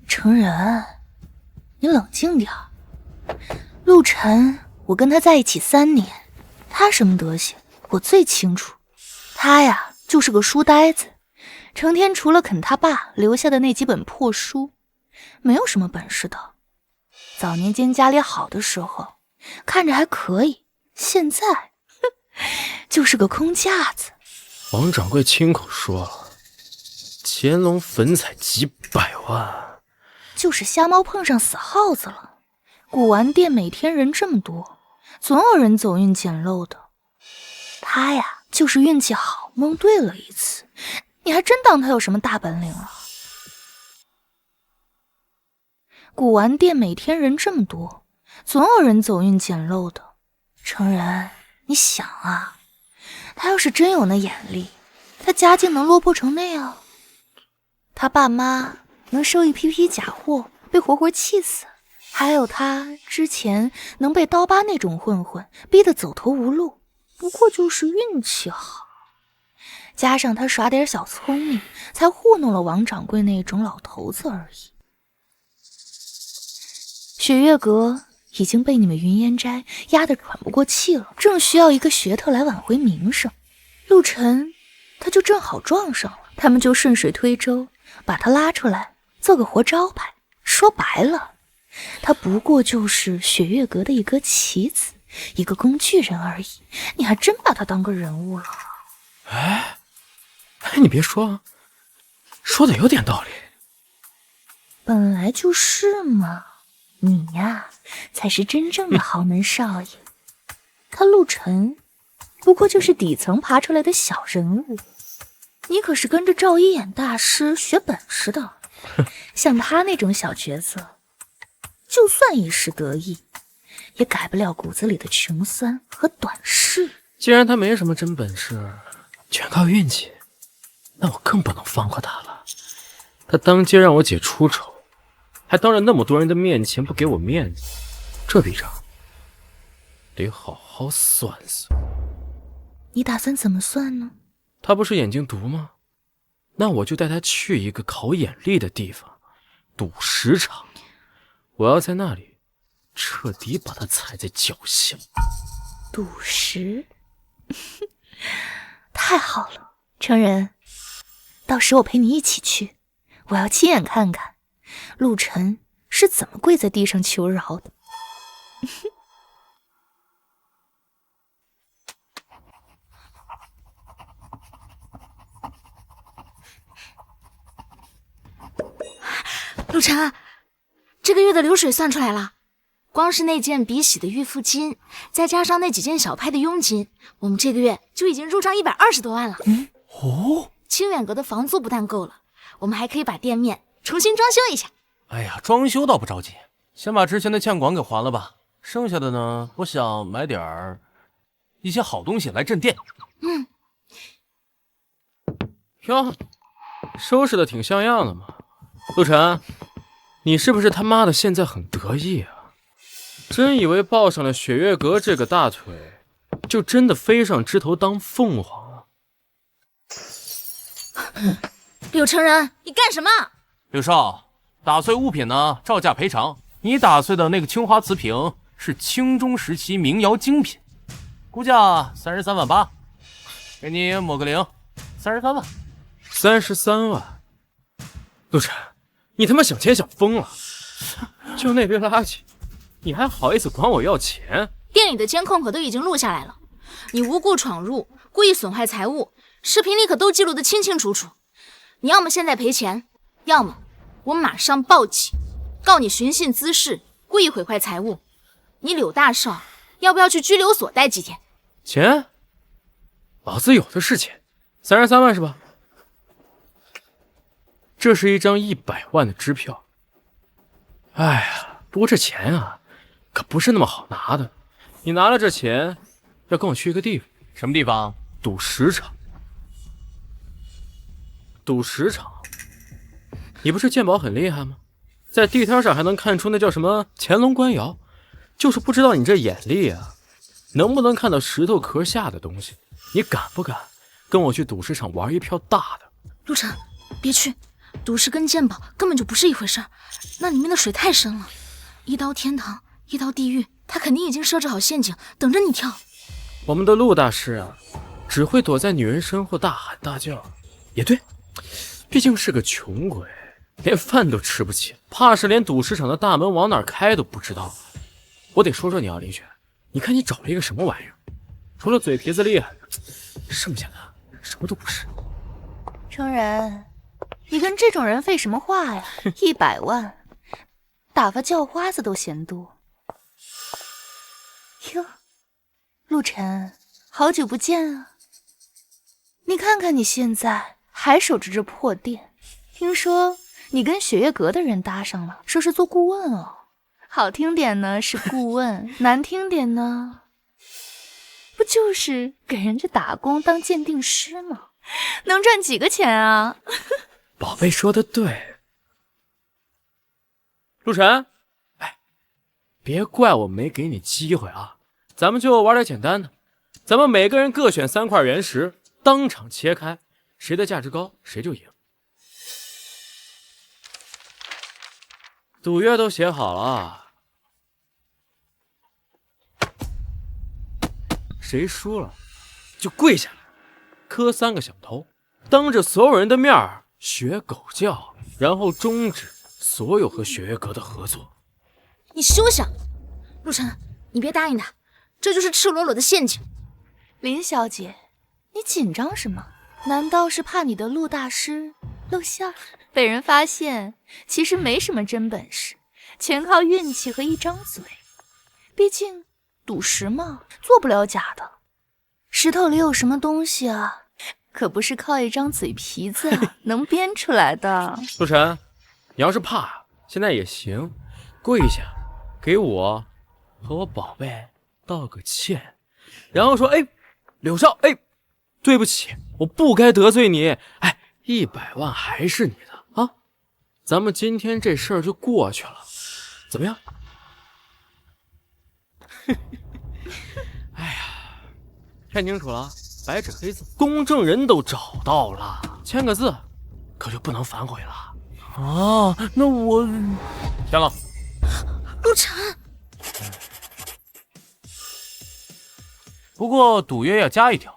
程然，你冷静点儿。陆晨，我跟他在一起3年，他什么德行我最清楚。他呀，就是个书呆子，成天除了啃他爸留下的那几本破书，没有什么本事的。早年间家里好的时候，看着还可以，现在就是个空架子。王掌柜亲口说了，乾隆粉彩几百万，就是瞎猫碰上死耗子了。古玩店每天人这么多，总有人走运捡漏的。他呀，就是运气好，蒙对了一次。你还真当他有什么大本领了？古玩店每天人这么多，总有人走运捡漏的。程然，你想啊，他要是真有那眼力，他家境能落魄成那样？他爸妈能收一批批假货，被活活气死，还有他之前能被刀疤那种混混逼得走投无路，不过就是运气好，加上他耍点小聪明，才糊弄了王掌柜那种老头子而已。雪月阁已经被你们云烟斋压得喘不过气了，正需要一个噱头来挽回名声。陆晨他就正好撞上了，他们就顺水推舟把他拉出来做个活招牌。说白了，他不过就是雪月阁的一个棋子，一个工具人而已。你还真把他当个人物了？哎，你别说啊，说的有点道理。本来就是嘛，你呀，才是真正的豪门少爷。他陆晨不过就是底层爬出来的小人物，你可是跟着赵一眼大师学本事的。像他那种小角色，就算一时得意，也改不了骨子里的穷酸和短视。既然他没什么真本事，全靠运气，那我更不能放过他了。他当街让我姐出丑，还当着那么多人的面前不给我面子，这笔账得好好算算。你打算怎么算呢？他不是眼睛毒吗？那我就带他去一个考眼力的地方，赌石场。我要在那里彻底把他踩在脚下。赌石？太好了，程人，到时我陪你一起去，我要亲眼看看陆晨是怎么跪在地上求饶的。陆晨，这个月的流水算出来了，光是那件鼻洗的预付金，再加上那几件小拍的佣金，我们这个月就已经入账120多万了。清远阁的房租不但够了，我们还可以把店面重新装修一下。哎呀，装修倒不着急，先把之前的欠款给还了吧。剩下的呢，我想买一些好东西来镇店。哟，收拾的挺像样的嘛。陆晨，你是不是他妈的现在很得意啊？真以为抱上了雪月阁这个大腿，就真的飞上枝头当凤凰了？柳承仁，你干什么？柳少，打碎物品呢，照价赔偿。你打碎的那个青花瓷瓶是清中时期民窑精品，估价33万8，给你抹个零，33万。33万？陆晨，你他妈想钱想疯了！就那堆垃圾，你还好意思管我要钱？店里的监控可都已经录下来了，你无故闯入，故意损坏财物，视频里可都记录得清清楚楚。你要么现在赔钱，要么我马上报警，告你寻衅滋事，故意毁坏财物。你柳大少要不要去拘留所待几天？钱？老子有的是钱，33万是吧？这是一张100万的支票。哎呀，不过这钱啊，可不是那么好拿的。你拿了这钱，要跟我去一个地方。什么地方？赌石场。赌石场？你不是鉴宝很厉害吗？在地摊上还能看出那叫什么乾隆官窑，就是不知道你这眼力啊，能不能看到石头壳下的东西？你敢不敢跟我去赌石场玩一票大的？陆晨，别去，赌石跟鉴宝根本就不是一回事儿，那里面的水太深了，一刀天堂，一刀地狱，他肯定已经设置好陷阱，等着你跳。我们的陆大师啊，只会躲在女人身后大喊大叫。也对，毕竟是个穷鬼，连饭都吃不起，怕是连赌石场的大门往哪儿开都不知道。我得说说你啊，林雪，你看你找了一个什么玩意儿？除了嘴皮子厉害，剩下的什么都不是。程然，你跟这种人废什么话呀？100万，打发叫花子都嫌多。哟，陆晨，好久不见啊！你看看你现在还守着这破店，听说你跟雪月阁的人搭上了，说是做顾问哦。好听点呢是顾问，难听点呢，不就是给人家打工当鉴定师吗？能赚几个钱啊？宝贝说的对。陆晨，哎，别怪我没给你机会啊，咱们就玩点简单的，咱们每个人各选3块原石，当场切开，谁的价值高谁就赢。赌约都写好了，谁输了就跪下来磕3个响头，当着所有人的面学狗叫，然后终止所有和雪月阁的合作。你休想！陆晨，你别答应他，这就是赤裸裸的陷阱。林小姐，你紧张什么？难道是怕你的陆大师露馅被人发现？其实没什么真本事，全靠运气和一张嘴。毕竟赌石嘛，做不了假的。石头里有什么东西啊？可不是靠一张嘴皮子能编出来的。陆晨，你要是怕，现在也行，跪下，给我和我宝贝道个歉，然后说：“哎，柳少，哎，对不起，我不该得罪你。哎，100万还是你的啊，咱们今天这事儿就过去了，怎么样？”哎呀，看清楚了，白纸黑字，公证人都找到了，签个字，可就不能反悔了。啊，那我签了。陆晨，不过赌约要加一条，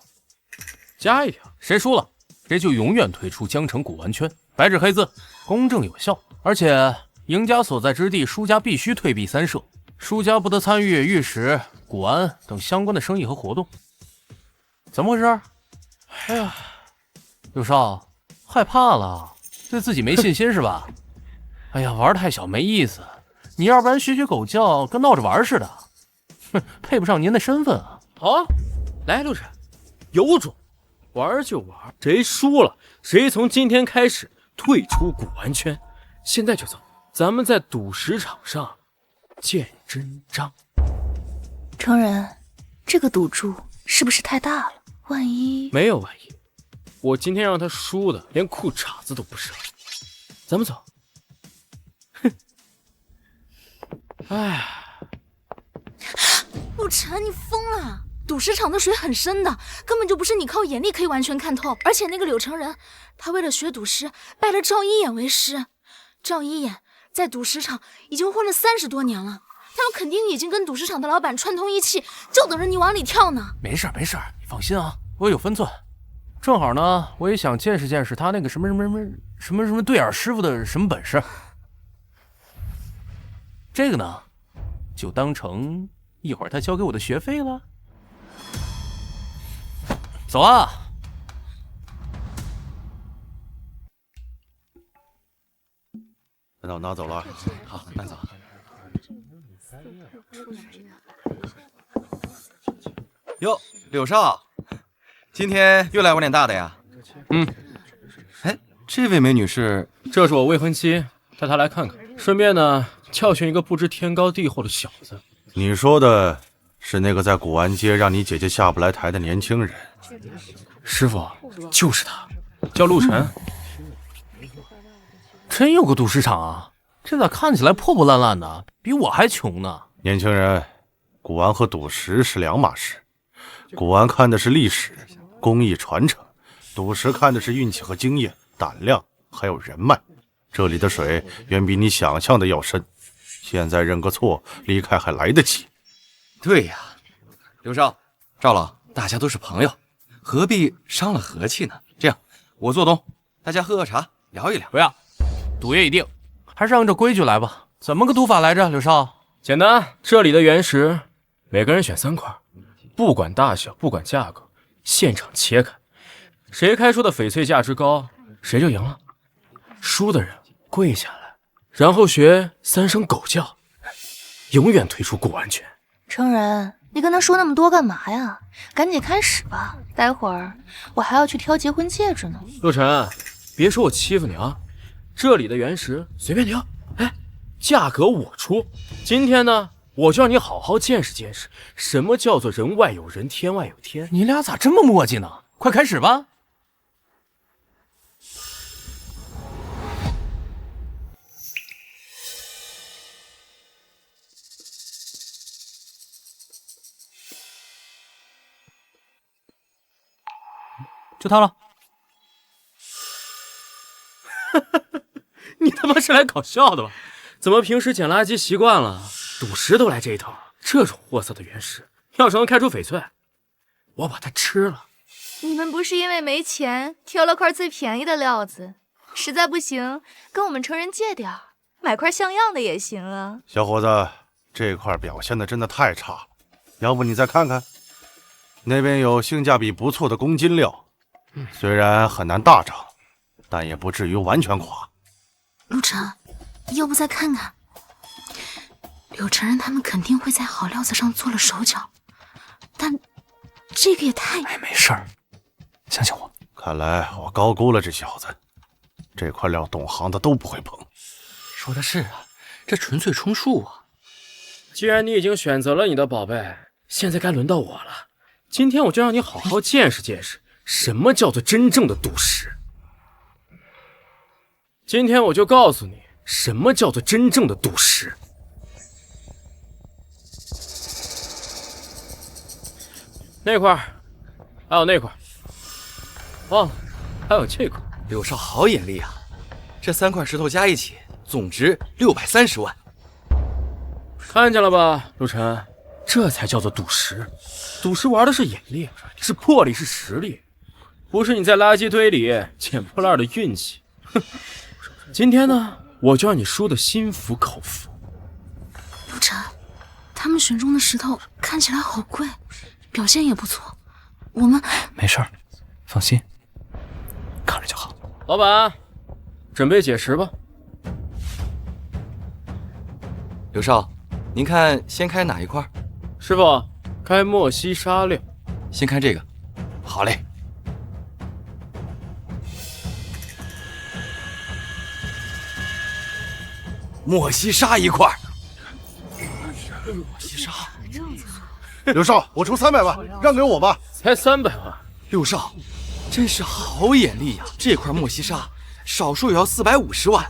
加一条，谁输了，谁就永远退出江城古玩圈，白纸黑字，公正有效。而且赢家所在之地，输家必须退避3舍，输家不得参与玉石、古玩等相关的生意和活动。怎么回事？哎呀，柳少，害怕了，对自己没信心是吧？哎呀，玩太小没意思，你要不然学学狗叫，跟闹着玩似的，哼，配不上您的身份啊。好啊，来，陆晨，有种，玩就玩，谁输了，谁从今天开始退出古玩圈。现在就走，咱们在赌石场上见真章。程然，这个赌注是不是太大了？万一……没有万一，我今天让他输的连裤衩子都不剩。咱们走。哼，哎呀，陆晨，你疯了！赌石场的水很深的，根本就不是你靠眼力可以完全看透。而且那个柳成人，他为了学赌师，拜了赵一眼为师。赵一眼在赌石场已经混了30多年了，他们肯定已经跟赌石场的老板串通一气，就等着你往里跳呢。没事没事，你放心啊，我有分寸。正好呢，我也想见识见识他那个什么对眼师傅的什么本事。这个呢，就当成一会儿他交给我的学费了。走啊！那我拿走了。好，拿走。哟，柳少，今天又来玩点大的呀？哎，这位美女是？这是我未婚妻，带她来看看，顺便呢教训一个不知天高地厚的小子。你说的是那个在古玩街让你姐姐下不来台的年轻人？师傅，就是他，叫陆晨。真有个赌石场啊！这咋看起来破破烂烂的，比我还穷呢？年轻人，古玩和赌石是2码事。古玩看的是历史，工艺传承，赌石看的是运气和经验、胆量，还有人脉。这里的水远比你想象的要深，现在认个错，离开还来得及。对呀，刘少、赵老，大家都是朋友，何必伤了和气呢？这样，我做东，大家喝喝茶，聊一聊。不要，赌约已定，还是按照规矩来吧。怎么个赌法来着，刘少？简单，这里的原石，每个人选3块，不管大小，不管价格，现场切开，谁开出的翡翠价值高，谁就赢了。输的人跪下来，然后学3声狗叫，永远退出古玩圈。程人，你跟他说那么多干嘛呀？赶紧开始吧，待会儿我还要去挑结婚戒指呢。陆晨，别说我欺负你啊，这里的原石随便挑，哎，价格我出。今天呢，我就让你好好见识见识，什么叫做人外有人，天外有天。你俩咋这么磨叽呢？快开始吧。就他了。你他妈是来搞笑的吧？怎么平时捡垃圾习惯了，赌石都来这一套？这种货色的原石，要是能开出翡翠，我把它吃了。你们不是因为没钱挑了块最便宜的料子，实在不行跟我们程人借点，买块像样的也行啊。小伙子，这块表现的真的太差了，要不你再看看，那边有性价比不错的公金料。虽然很难大涨，但也不至于完全垮。陆晨，要不再看看？柳承认他们肯定会在好料子上做了手脚，但这个也太……哎，没事儿，相信我。看来我高估了这小子，这块料懂行的都不会碰。说的是啊，这纯粹充数啊！既然你已经选择了你的宝贝，现在该轮到我了。今天我就让你好好见识见识。什么叫做真正的赌石？今天我就告诉你，什么叫做真正的赌石。那块，还有那块，忘了，还有这块。柳少好眼力啊！这3块石头加一起，总值630万。看见了吧，陆晨，这才叫做赌石。赌石玩的是眼力，是魄力，是实力。不是你在垃圾堆里捡破烂的运气。哼！今天呢，我就让你输得心服口服。陆晨，他们选中的石头看起来好贵，表现也不错。我们没事儿，放心，看着就好。老板，准备解石吧。刘少，您看先开哪一块？师傅，开莫西沙6。先开这个。好嘞。莫西沙1块。莫西沙。刘少，我出300万，让给我吧。才300万。六少，真是好眼力呀！这块莫西沙少说也要450万。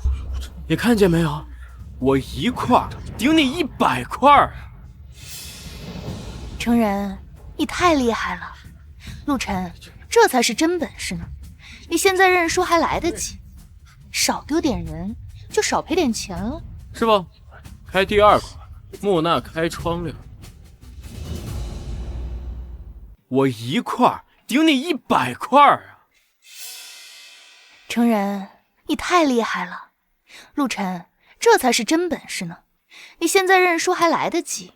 你看见没有？我1块顶你100块啊！程人，你太厉害了。陆晨，这才是真本事呢。你现在认输还来得及，少丢点人就少赔点钱了。师傅，开第2块，木纳开窗6。我1块顶你100块啊！程人，你太厉害了。陆晨，这才是真本事呢。你现在认输还来得及，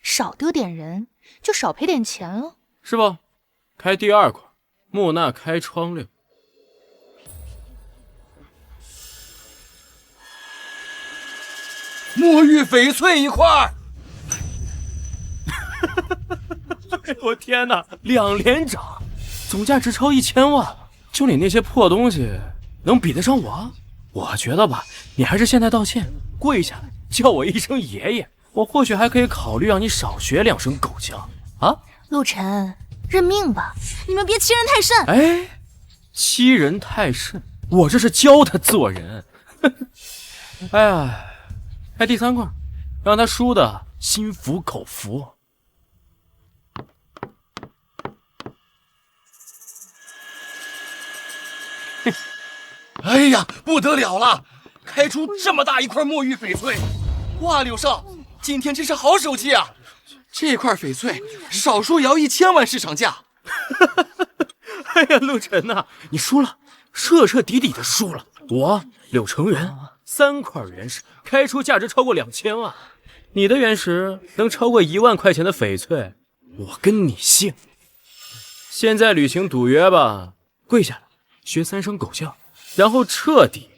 少丢点人就少赔点钱了。师傅，开第2块，木纳开窗6。墨玉翡翠1块。哎我天哪，2连涨，总价值超1000万，就你那些破东西，能比得上我？我觉得吧，你还是现在道歉，跪下来叫我一声爷爷，我或许还可以考虑让你少学2声狗叫啊！陆晨，认命吧，你们别欺人太甚。哎，欺人太甚，我这是教他做人。哎呀，开第3块，让他输的心服口服。哎呀，不得了了！开出这么大一块墨玉翡翠，哇，柳少，今天真是好手气啊！这块翡翠少说也要1000万市场价。哎呀，陆晨呐，你输了，彻彻底底的输了。我柳成元3块原石开出价值超过2000万，你的原石能超过1万块钱的翡翠，我跟你姓。现在履行赌约吧，跪下来学3声狗叫，然后彻底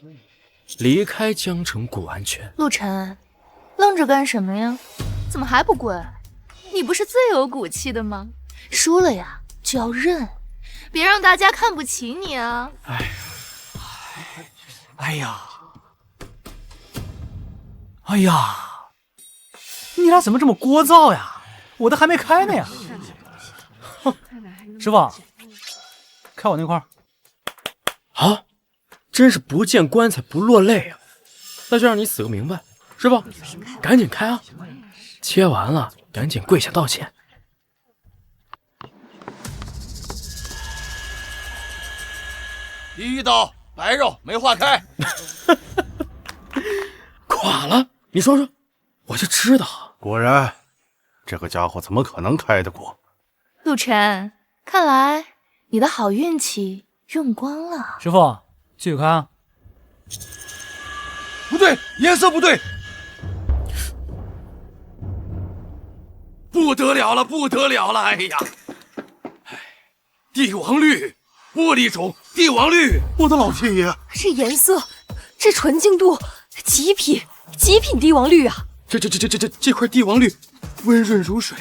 离开江城古玩圈。陆晨，愣着干什么呀？怎么还不跪？你不是最有骨气的吗？输了呀就要认，别让大家看不起你啊！哎呀，你俩怎么这么聒噪呀？我的还没开呢呀！师傅，开我那块儿。啊，真是不见棺材不落泪啊！那就让你死个明白，师傅，赶紧开啊！切完了，赶紧跪下道歉。第一刀白肉没化开，垮了，你说说，我就知道。果然，这个家伙怎么可能开得过？陆晨，看来你的好运气用光了。师傅，继续开啊！不对，颜色不对，不得了了，不得了了！哎呀，帝王绿，玻璃种帝王绿，我的老天爷！这颜色，这纯净度，极品帝王绿啊！这块帝王绿，温润如水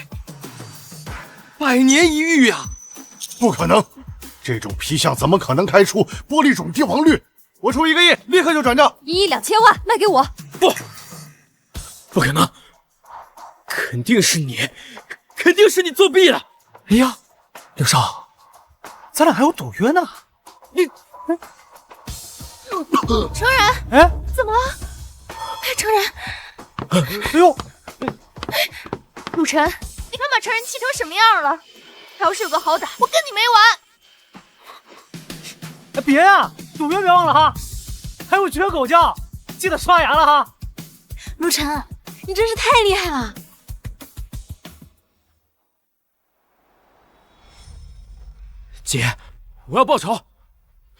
，100年一遇呀！不可能，这种皮相怎么可能开出玻璃种帝王绿？我出1个亿，立刻就转账。1亿2000万，卖给我！不可能，肯定是你作弊了！哎呀，柳少，咱俩还有赌约呢。成然，哎，怎么了？成然，哎呦，陆晨，你看把成然气成什么样了？他要是有个好歹，我跟你没完！哎，别呀，赌约别忘了哈，还有学狗叫，记得刷牙了哈。陆晨，你真是太厉害了！姐，我要报仇！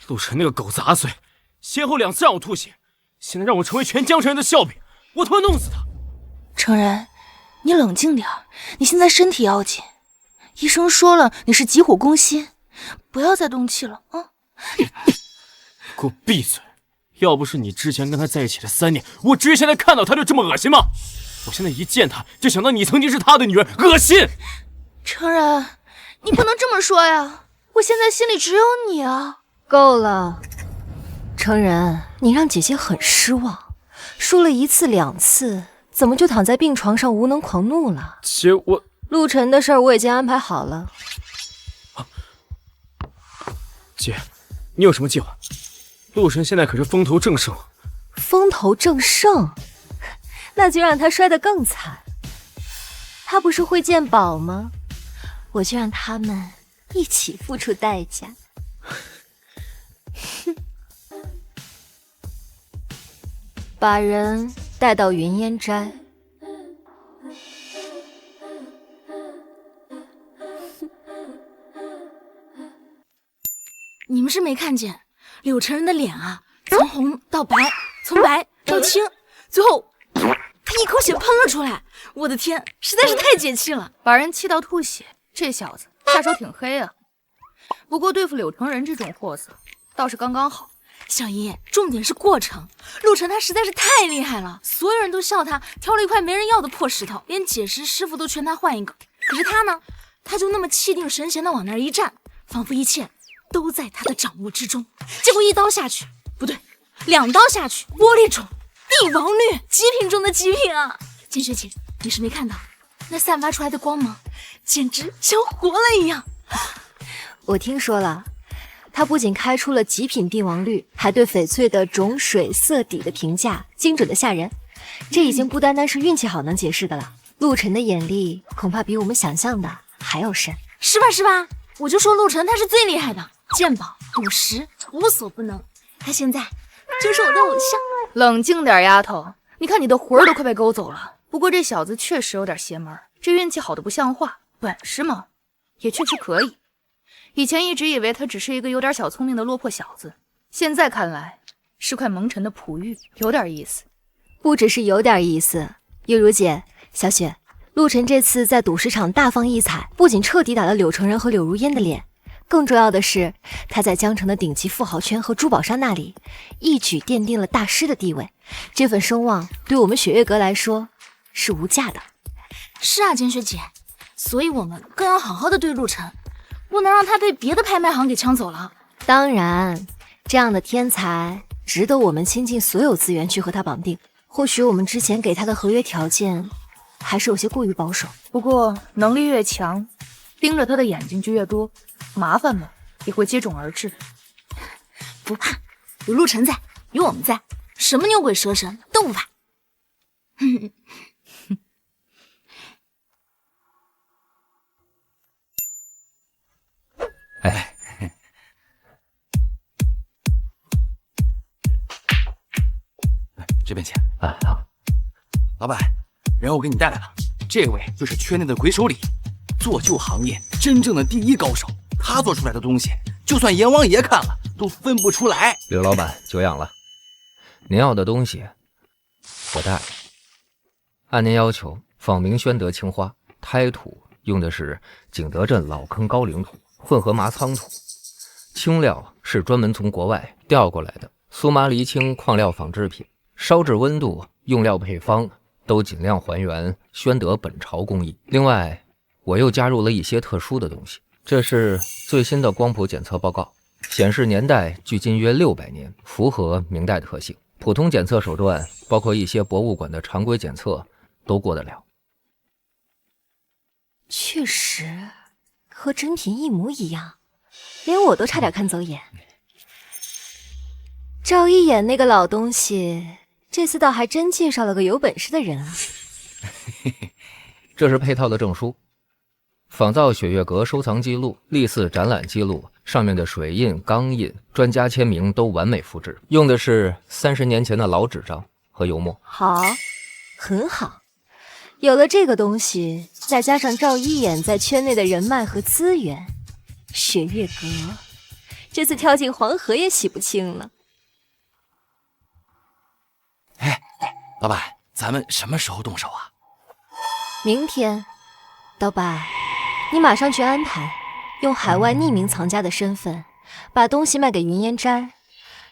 陆晨那个狗杂碎，先后2次让我吐血，现在让我成为全江城人的笑柄，我他妈弄死他！成然，你冷静点儿，你现在身体要紧，医生说了你是急火攻心，不要再动气了啊！给我闭嘴！要不是你之前跟他在一起的3年，我至于现在看到他就这么恶心吗？我现在一见他就想到你曾经是他的女儿，恶心！成然，你不能这么说呀，我现在心里只有你啊！够了，成然，你让姐姐很失望，输了1次2次，怎么就躺在病床上无能狂怒了？姐，陆晨的事儿我已经安排好了。姐，你有什么计划？陆晨现在可是风头正盛。风头正盛，那就让他摔得更惨。他不是会鉴宝吗？我就让他们一起付出代价。把人带到云烟斋。你们是没看见柳成人的脸啊，从红到白，从白到青，最后他一口血喷了出来。我的天，实在是太解气了，把人气到吐血，这小子下手挺黑啊。不过对付柳成人这种货色倒是刚刚好。小姨，重点是过程。陆晨他实在是太厉害了，所有人都笑他挑了一块没人要的破石头，连解石师傅都劝他换一个。可是他呢，他就那么气定神闲的往那儿一站，仿佛一切都在他的掌握之中。结果1刀下去，不对，2刀下去，玻璃种帝王绿，极品中的极品啊！金学姐，你是没看到那散发出来的光芒，简直像活了一样。我听说了，他不仅开出了极品帝王绿，还对翡翠的种水色底的评价精准的吓人。这已经不单单是运气好能解释的了。陆晨的眼力恐怕比我们想象的还要深，是吧？我就说陆晨他是最厉害的，鉴宝、赌石无所不能，他现在就是我的偶像。冷静点，丫头，你看你的魂儿都快被勾走了。不过这小子确实有点邪门，这运气好的不像话，本事嘛，也确实可以。以前一直以为他只是一个有点小聪明的落魄小子，现在看来是块蒙尘的璞玉，有点意思。不只是有点意思，幼如姐、小雪，陆晨这次在赌石场大放异彩，不仅彻底打了柳成人和柳如烟的脸，更重要的是，他在江城的顶级富豪圈和珠宝商那里一举奠定了大师的地位。这份声望对我们雪月阁来说是无价的。是啊，简雪姐，所以我们更要好好的对陆晨，不能让他被别的拍卖行给抢走了。当然，这样的天才值得我们倾尽所有资源去和他绑定。或许我们之前给他的合约条件还是有些过于保守，不过能力越强，盯着他的眼睛就越多，麻烦嘛也会接踵而至。不怕，有陆晨在，有我们在，什么牛鬼蛇神都不怕。哎，这边请。哎，好，老板，人我给你带来了，这位就是圈内的鬼手里，做旧行业真正的第一高手。他做出来的东西，就算阎王爷看了都分不出来。刘老板久仰了，您要的东西我带了。按您要求，仿明宣德青花，胎土用的是景德镇老坑高岭土，混合麻仓土，青料是专门从国外调过来的苏麻离青矿料仿制品，烧制温度、用料配方都尽量还原宣德本朝工艺。另外，我又加入了一些特殊的东西。这是最新的光谱检测报告，显示年代距今约600年，符合明代特性。普通检测手段，包括一些博物馆的常规检测，都过得了。确实和真品一模一样，连我都差点看走眼。赵一眼那个老东西，这次倒还真介绍了个有本事的人啊。这是配套的证书，仿造雪月阁收藏记录、历次展览记录，上面的水印、钢印、专家签名都完美复制，用的是30年前的老纸张和油墨。好，很好。有了这个东西，再加上赵一眼在圈内的人脉和资源，雪月阁这次跳进黄河也洗不清了。哎，老板，咱们什么时候动手啊？明天。刀白，你马上去安排，用海外匿名藏家的身份把东西卖给云烟斋，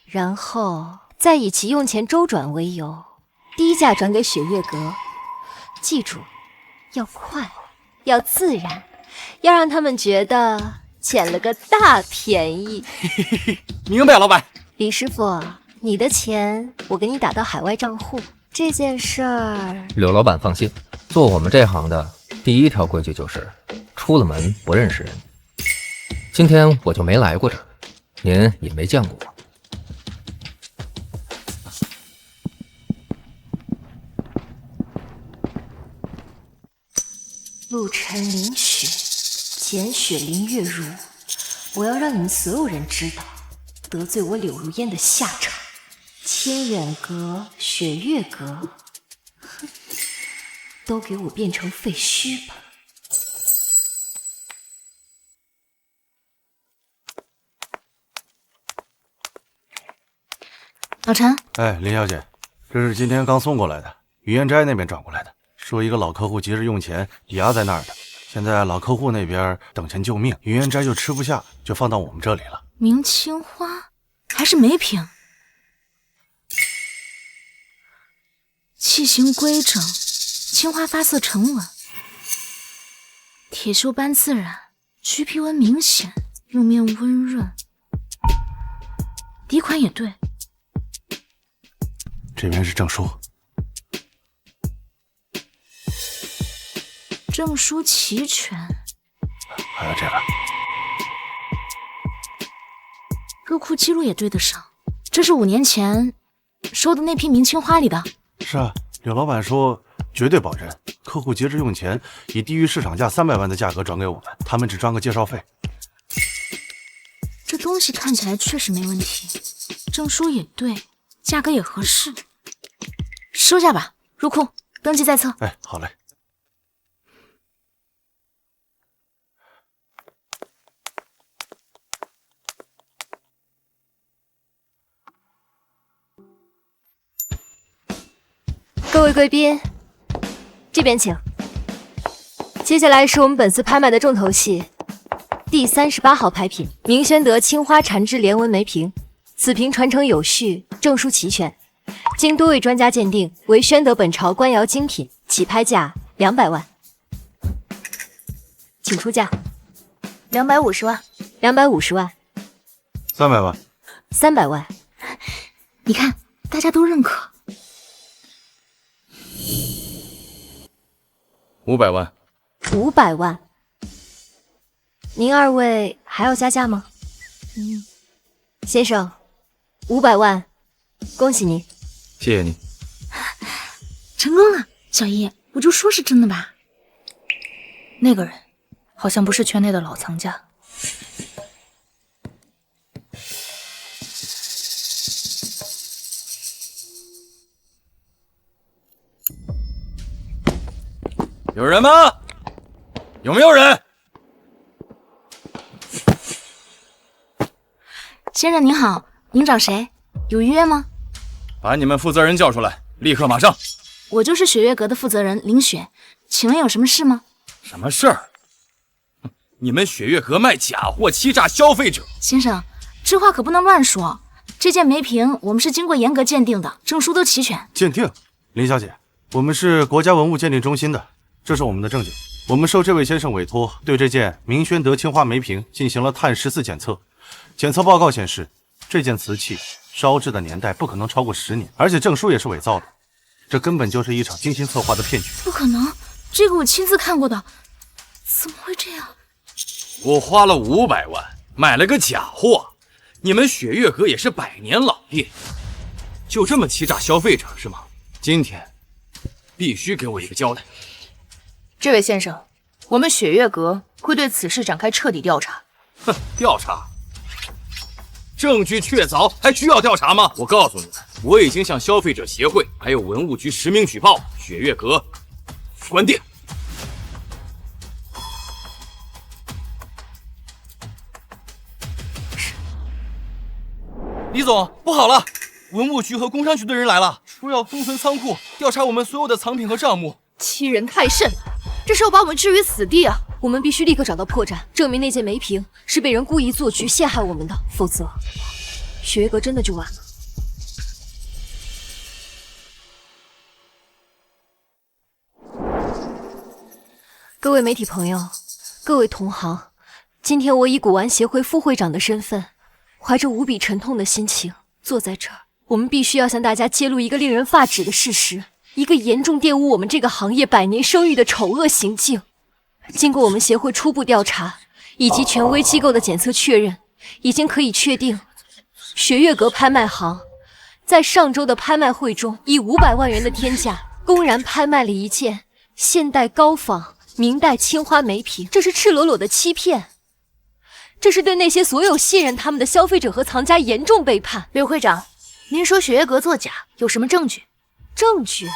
然后再以其用钱周转为由，低价转给雪月阁。记住，要快，要自然，要让他们觉得捡了个大便宜。明白，老板。李师傅，你的钱我给你打到海外账户，这件事儿……柳老板放心，做我们这行的第一条规矩就是出了门不认识人。今天我就没来过这儿，您也没见过我。陆晨凌雪，简雪林月如，我要让你们所有人知道得罪我柳如烟的下场。千远阁、雪月阁，哼，都给我变成废墟吧！老陈，哎，林小姐，这是今天刚送过来的，云烟斋那边转过来的，说一个老客户急着用钱，抵押在那儿的。现在老客户那边等钱救命，云烟斋就吃不下，就放到我们这里了。明青花还是梅瓶，器形规整，青花发色沉稳，铁锈斑自然，橘皮纹明显，釉面温润，底款也对。这边是证书，证书齐全，还有这个入库记录也对得上，这是5年前收的那批明青花里的。是啊，柳老板说绝对保真，客户急着用钱，以低于市场价300万的价格转给我们，他们只赚个介绍费。这东西看起来确实没问题，证书也对，价格也合适，收下吧。入库，登记在册。哎，好嘞。各位贵宾，这边请。接下来是我们本次拍卖的重头戏，第38号拍品，明宣德青花缠枝连纹梅瓶。此瓶传承有序，证书齐全，经多位专家鉴定为宣德本朝官窑精品，起拍价200万。请出价。250万。250万。300万。300万。你看，大家都认可。500万。500万。您二位还要加价吗？先生，500万，恭喜您。谢谢你。成功了，小叶，我就说是真的吧。那个人好像不是圈内的老藏家。有人吗？有没有人？先生您好，您找谁？有预约吗？把你们负责人叫出来，立刻马上。我就是雪月阁的负责人林雪，请问有什么事吗？什么事儿？你们雪月阁卖假货，欺诈消费者。先生，这话可不能乱说。这件梅瓶我们是经过严格鉴定的，证书都齐全。鉴定？林小姐，我们是国家文物鉴定中心的，这是我们的证件。我们受这位先生委托，对这件明宣德青花梅瓶进行了碳14检测。检测报告显示，这件瓷器烧制的年代不可能超过10年，而且证书也是伪造的，这根本就是一场精心策划的骗局。不可能，这个我亲自看过的，怎么会这样？我花了500万买了个假货，你们雪月阁也是100年老店，就这么欺诈消费者是吗？今天必须给我一个交代。这位先生，我们雪月阁会对此事展开彻底调查。哼，调查？证据确凿，还需要调查吗？我告诉你们，我已经向消费者协会还有文物局实名举报，雪月阁关店。李总，不好了！文物局和工商局的人来了，说要封存仓库，调查我们所有的藏品和账目。欺人太甚，这是要把我们置于死地啊！我们必须立刻找到破绽，证明那件梅瓶是被人故意做局陷害我们的，否则雪月阁真的就完了。各位媒体朋友，各位同行，今天我以古玩协会副会长的身份，怀着无比沉痛的心情坐在这儿。我们必须要向大家揭露一个令人发指的事实，一个严重玷污我们这个行业100年声誉的丑恶行径。经过我们协会初步调查以及权威机构的检测确认，已经可以确定，雪月阁拍卖行在上周的拍卖会中，以500万元的天价公然拍卖了一件现代高仿明代青花梅瓶，这是赤裸裸的欺骗，这是对那些所有信任他们的消费者和藏家严重背叛。刘会长，您说雪月阁作假，有什么证据？证据？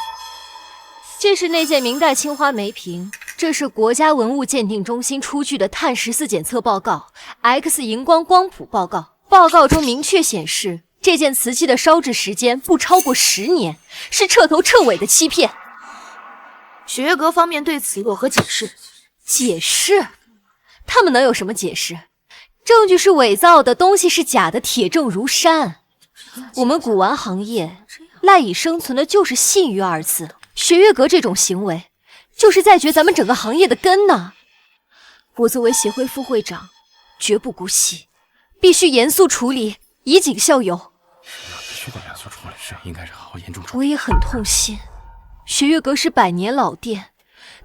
这是那件明代青花梅瓶，这是国家文物鉴定中心出具的碳14检测报告 X 荧光光谱报告。报告中明确显示，这件瓷器的烧制时间不超过10年，是彻头彻尾的欺骗。雪月阁方面对此有何解释？解释？他们能有什么解释？证据是伪造的，东西是假的，铁证如山。我们古玩行业赖以生存的就是信誉2字。雪月阁这种行为，就是在掘咱们整个行业的根呢。我作为协会副会长，绝不姑息，必须严肃处理，以儆效尤。必须得严肃处理，是应该是好好严重处理。我也很痛心，雪月阁是100年老店，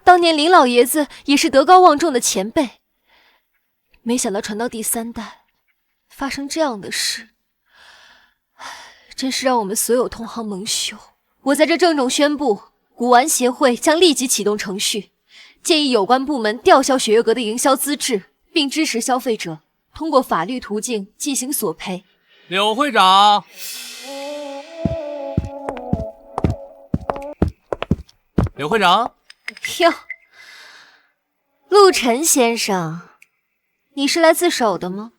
当年林老爷子也是德高望重的前辈，没想到传到第3代，发生这样的事，真是让我们所有同行蒙羞。我在这郑重宣布，古玩协会将立即启动程序，建议有关部门吊销雪月阁的营销资质，并支持消费者通过法律途径进行索赔。柳会长，柳会长，哟，陆晨先生，你是来自首的吗？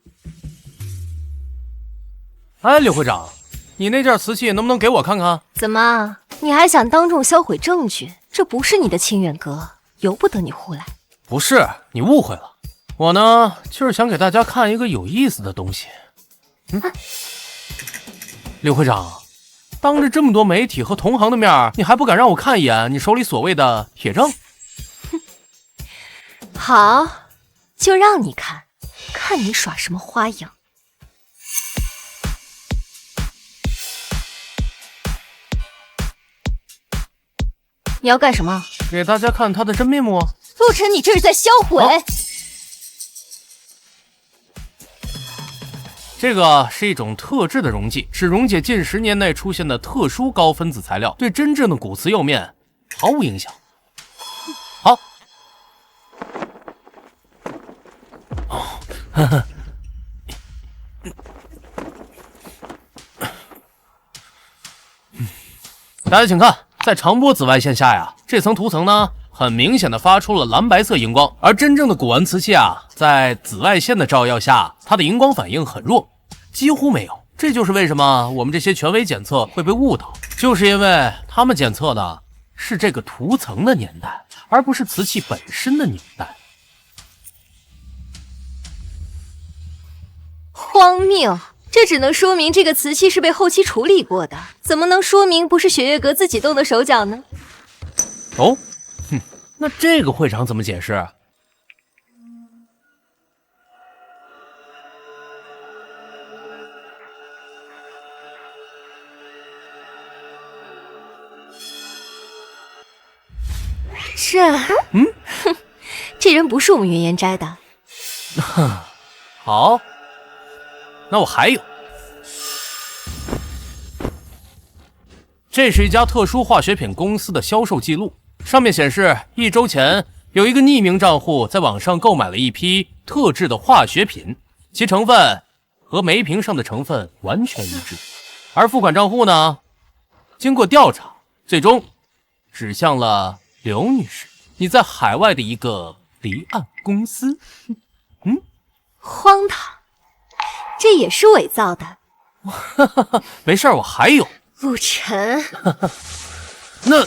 哎，柳会长，你那件瓷器能不能给我看看？怎么，你还想当众销毁证据？这不是你的清远阁，由不得你胡来。不是，你误会了。我呢，就是想给大家看一个有意思的东西。柳会长，当着这么多媒体和同行的面，你还不敢让我看一眼你手里所谓的铁证？好，就让你看，看你耍什么花样。你要干什么？给大家看他的真面目。陆晨，你这是在销毁！这个是一种特制的溶剂，是溶解近10年内出现的特殊高分子材料，对真正的古瓷釉面毫无影响。好，大家请看，在长波紫外线下呀，这层涂层呢，很明显的发出了蓝白色荧光，而真正的古玩瓷器啊，在紫外线的照耀下，它的荧光反应很弱，几乎没有。这就是为什么我们这些权威检测会被误导，就是因为他们检测的是这个涂层的年代，而不是瓷器本身的年代。荒谬！这只能说明这个瓷器是被后期处理过的，怎么能说明不是雪月阁自己动的手脚呢？哦，那这个会长怎么解释？这人不是我们云烟斋的。好，那我还有，这是一家特殊化学品公司的销售记录，上面显示1周前有一个匿名账户在网上购买了一批特制的化学品，其成分和梅瓶上的成分完全一致，而付款账户呢，经过调查，最终指向了刘女士你在海外的一个离岸公司。荒唐，这也是伪造的。没事，我还有。陆晨，那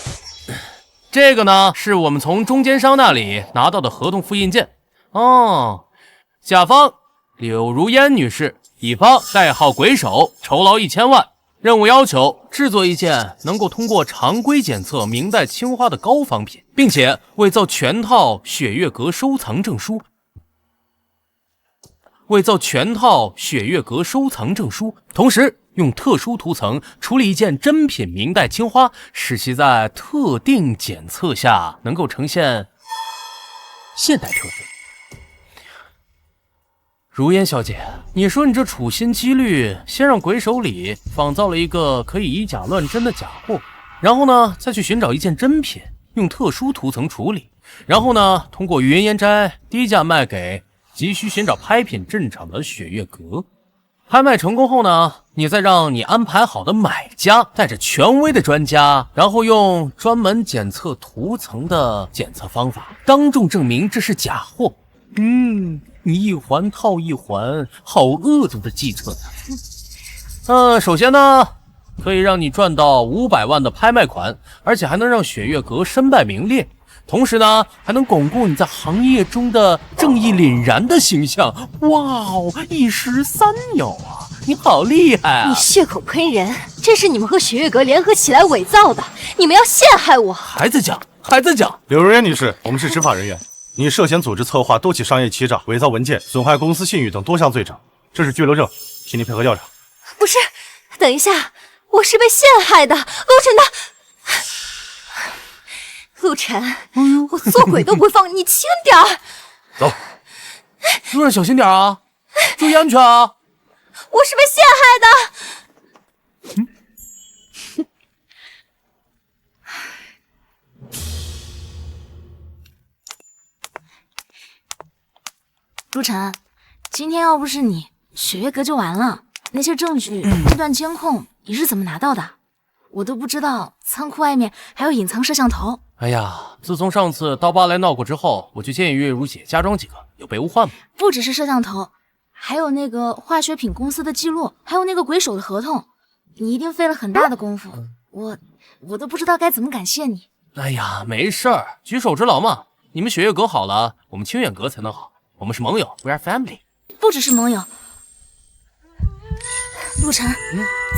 这个呢，是我们从中间商那里拿到的合同复印件。哦，甲方柳如烟女士，乙方代号鬼手，酬劳1000万。任务要求制作一件能够通过常规检测明代青花的高仿品，并且伪造全套雪月阁收藏证书。同时用特殊涂层处理一件真品明代青花，使其在特定检测下能够呈现现代特征。如烟小姐，你说你这处心积虑，先让鬼手里仿造了一个可以以假乱真的假货，然后呢，再去寻找一件真品，用特殊涂层处理，然后呢，通过云烟斋低价卖给急需寻找拍品镇场的雪月阁。拍卖成功后呢，你再让你安排好的买家带着权威的专家，然后用专门检测涂层的检测方法，当众证明这是假货。你一环套一环，好恶毒的计策呀！首先呢，可以让你赚到500万的拍卖款，而且还能让雪月阁身败名裂。同时呢，还能巩固你在行业中的正义凛然的形象。哇哦，一石三鸟啊！你好厉害啊！你血口喷人，这是你们和雪月阁联合起来伪造的，你们要陷害我！还在讲。柳如烟女士，我们是执法人员，你涉嫌组织策划多起商业欺诈、伪造文件、损坏公司信誉等多项罪证，这是拘留证，请你配合调查。不是，等一下，我是被陷害的，陆晨的。陆晨，我做鬼都不会放你，轻点儿。走，路上小心点啊，注意安全啊！我是被陷害的。陆晨，今天要不是你，雪月阁就完了。那些证据、这段监控，你是怎么拿到的？我都不知道仓库外面还有隐藏摄像头。哎呀，自从上次刀疤来闹过之后，我就建议月如姐加装几个，有备无患嘛。不只是摄像头，还有那个化学品公司的记录，还有那个鬼手的合同，你一定费了很大的功夫。我都不知道该怎么感谢你。哎呀，没事儿，举手之劳嘛。你们雪月阁好了，我们清远阁才能好。我们是盟友 ，We are family。不只是盟友，陆晨，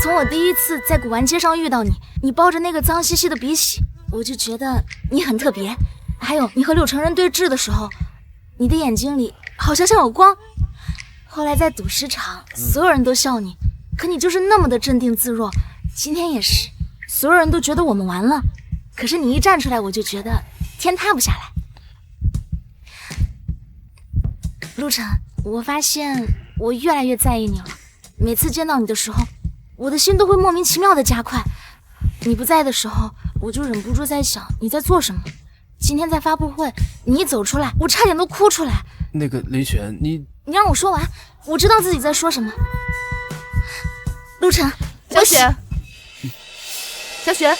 从我第一次在古玩街上遇到你，你抱着那个脏兮兮的鼻息，我就觉得你很特别。还有你和柳承仁对峙的时候，你的眼睛里好像有光。后来在赌石场，所有人都笑你，可你就是那么的镇定自若。今天也是，所有人都觉得我们完了，可是你一站出来，我就觉得天塌不下来。陆晨，我发现我越来越在意你了。每次见到你的时候，我的心都会莫名其妙的加快。你不在的时候，我就忍不住在想你在做什么。今天在发布会，你一走出来，我差点都哭出来。那个林雪，你让我说完，我知道自己在说什么。陆晨，小雪，小雪，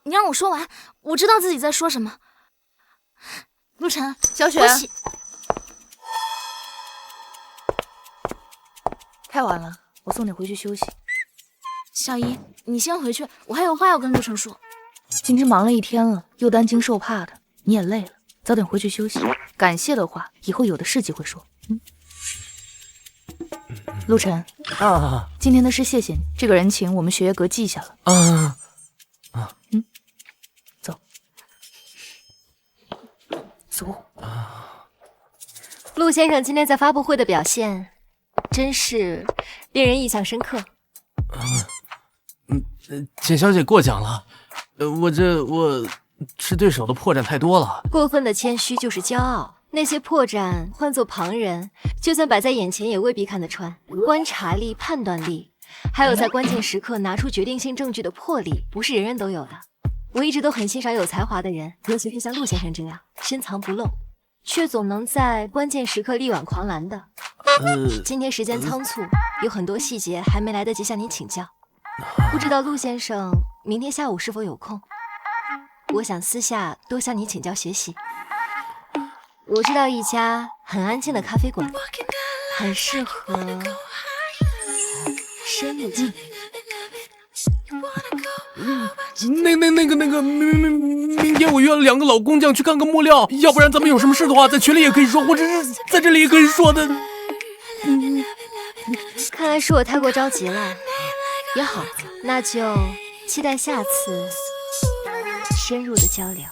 你让我说完，我知道自己在说什么。陆晨，小雪，太晚了，我送你回去休息。小姨，你先回去，我还有话要跟陆晨说。今天忙了一天了，又担惊受怕的，你也累了，早点回去休息。感谢的话，以后有的是机会说。陆晨啊，今天的事谢谢你，这个人情我们雪月阁记下了。走。陆先生今天在发布会的表现，真是令人印象深刻。简小姐过奖了，我是对手的破绽太多了。过分的谦虚就是骄傲，那些破绽换做旁人，就算摆在眼前也未必看得穿。观察力、判断力，还有在关键时刻拿出决定性证据的魄力，不是人人都有的。我一直都很欣赏有才华的人，尤其是像陆先生这样深藏不露，却总能在关键时刻力挽狂澜的。今天时间仓促，有很多细节还没来得及向您请教，不知道陆先生明天下午是否有空？我想私下多向您请教学习。我知道一家很安静的咖啡馆，很适合深入进。明天我约了2个老工匠去看个木料，要不然咱们有什么事的话，在群里也可以说，或者是在这里也可以说的。看来是我太过着急了。也好，那就期待下次深入的交流。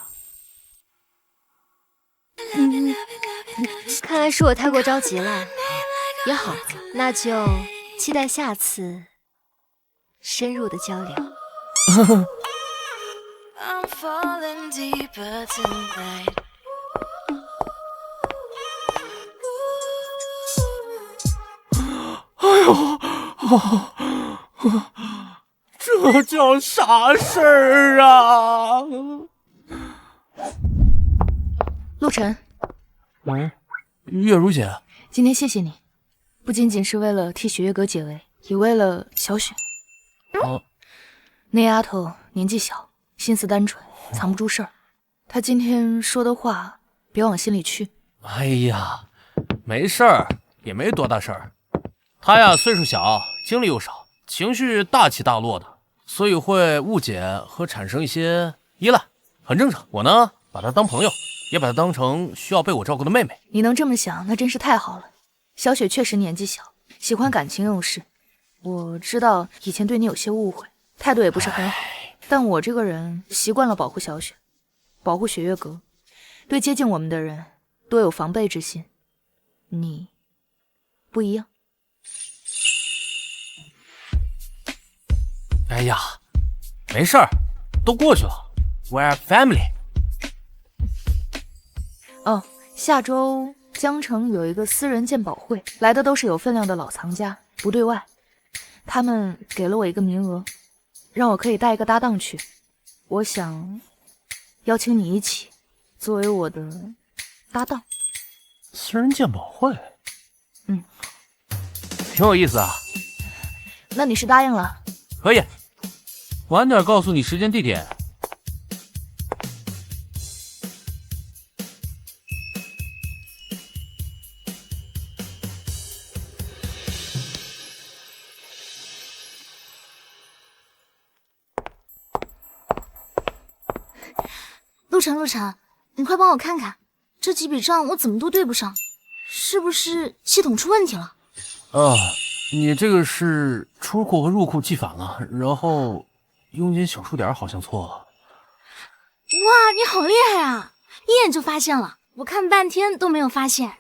看来是我太过着急了。也好，那就期待下次深入的交流。哎呦，这叫啥事儿啊？陆晨，月如姐，今天谢谢你，不仅仅是为了替雪月阁解围，也为了小雪。那丫头年纪小，心思单纯，藏不住事儿。她今天说的话，别往心里去。哎呀，没事儿，也没多大事儿。她呀，岁数小，精力又少，情绪大起大落的，所以会误解和产生一些依赖，很正常。我呢，把她当朋友，也把她当成需要被我照顾的妹妹。你能这么想，那真是太好了。小雪确实年纪小，喜欢感情用事。我知道以前对你有些误会，态度也不是很好，但我这个人习惯了保护小雪，保护雪月阁，对接近我们的人多有防备之心。你不一样。哎呀，没事儿，都过去了。We're family。哦，下周江城有一个私人鉴宝会，来的都是有分量的老藏家，不对外。他们给了我一个名额，让我可以带一个搭档去。我想邀请你一起，作为我的搭档。私人鉴宝会，挺有意思啊。那你是答应了？可以。晚点告诉你时间地点。陆晨，你快帮我看看，这几笔账我怎么都对不上，是不是系统出问题了？你这个是出库和入库记反了，然后佣金小数点好像错了。哇，你好厉害啊！一眼就发现了，我看半天都没有发现。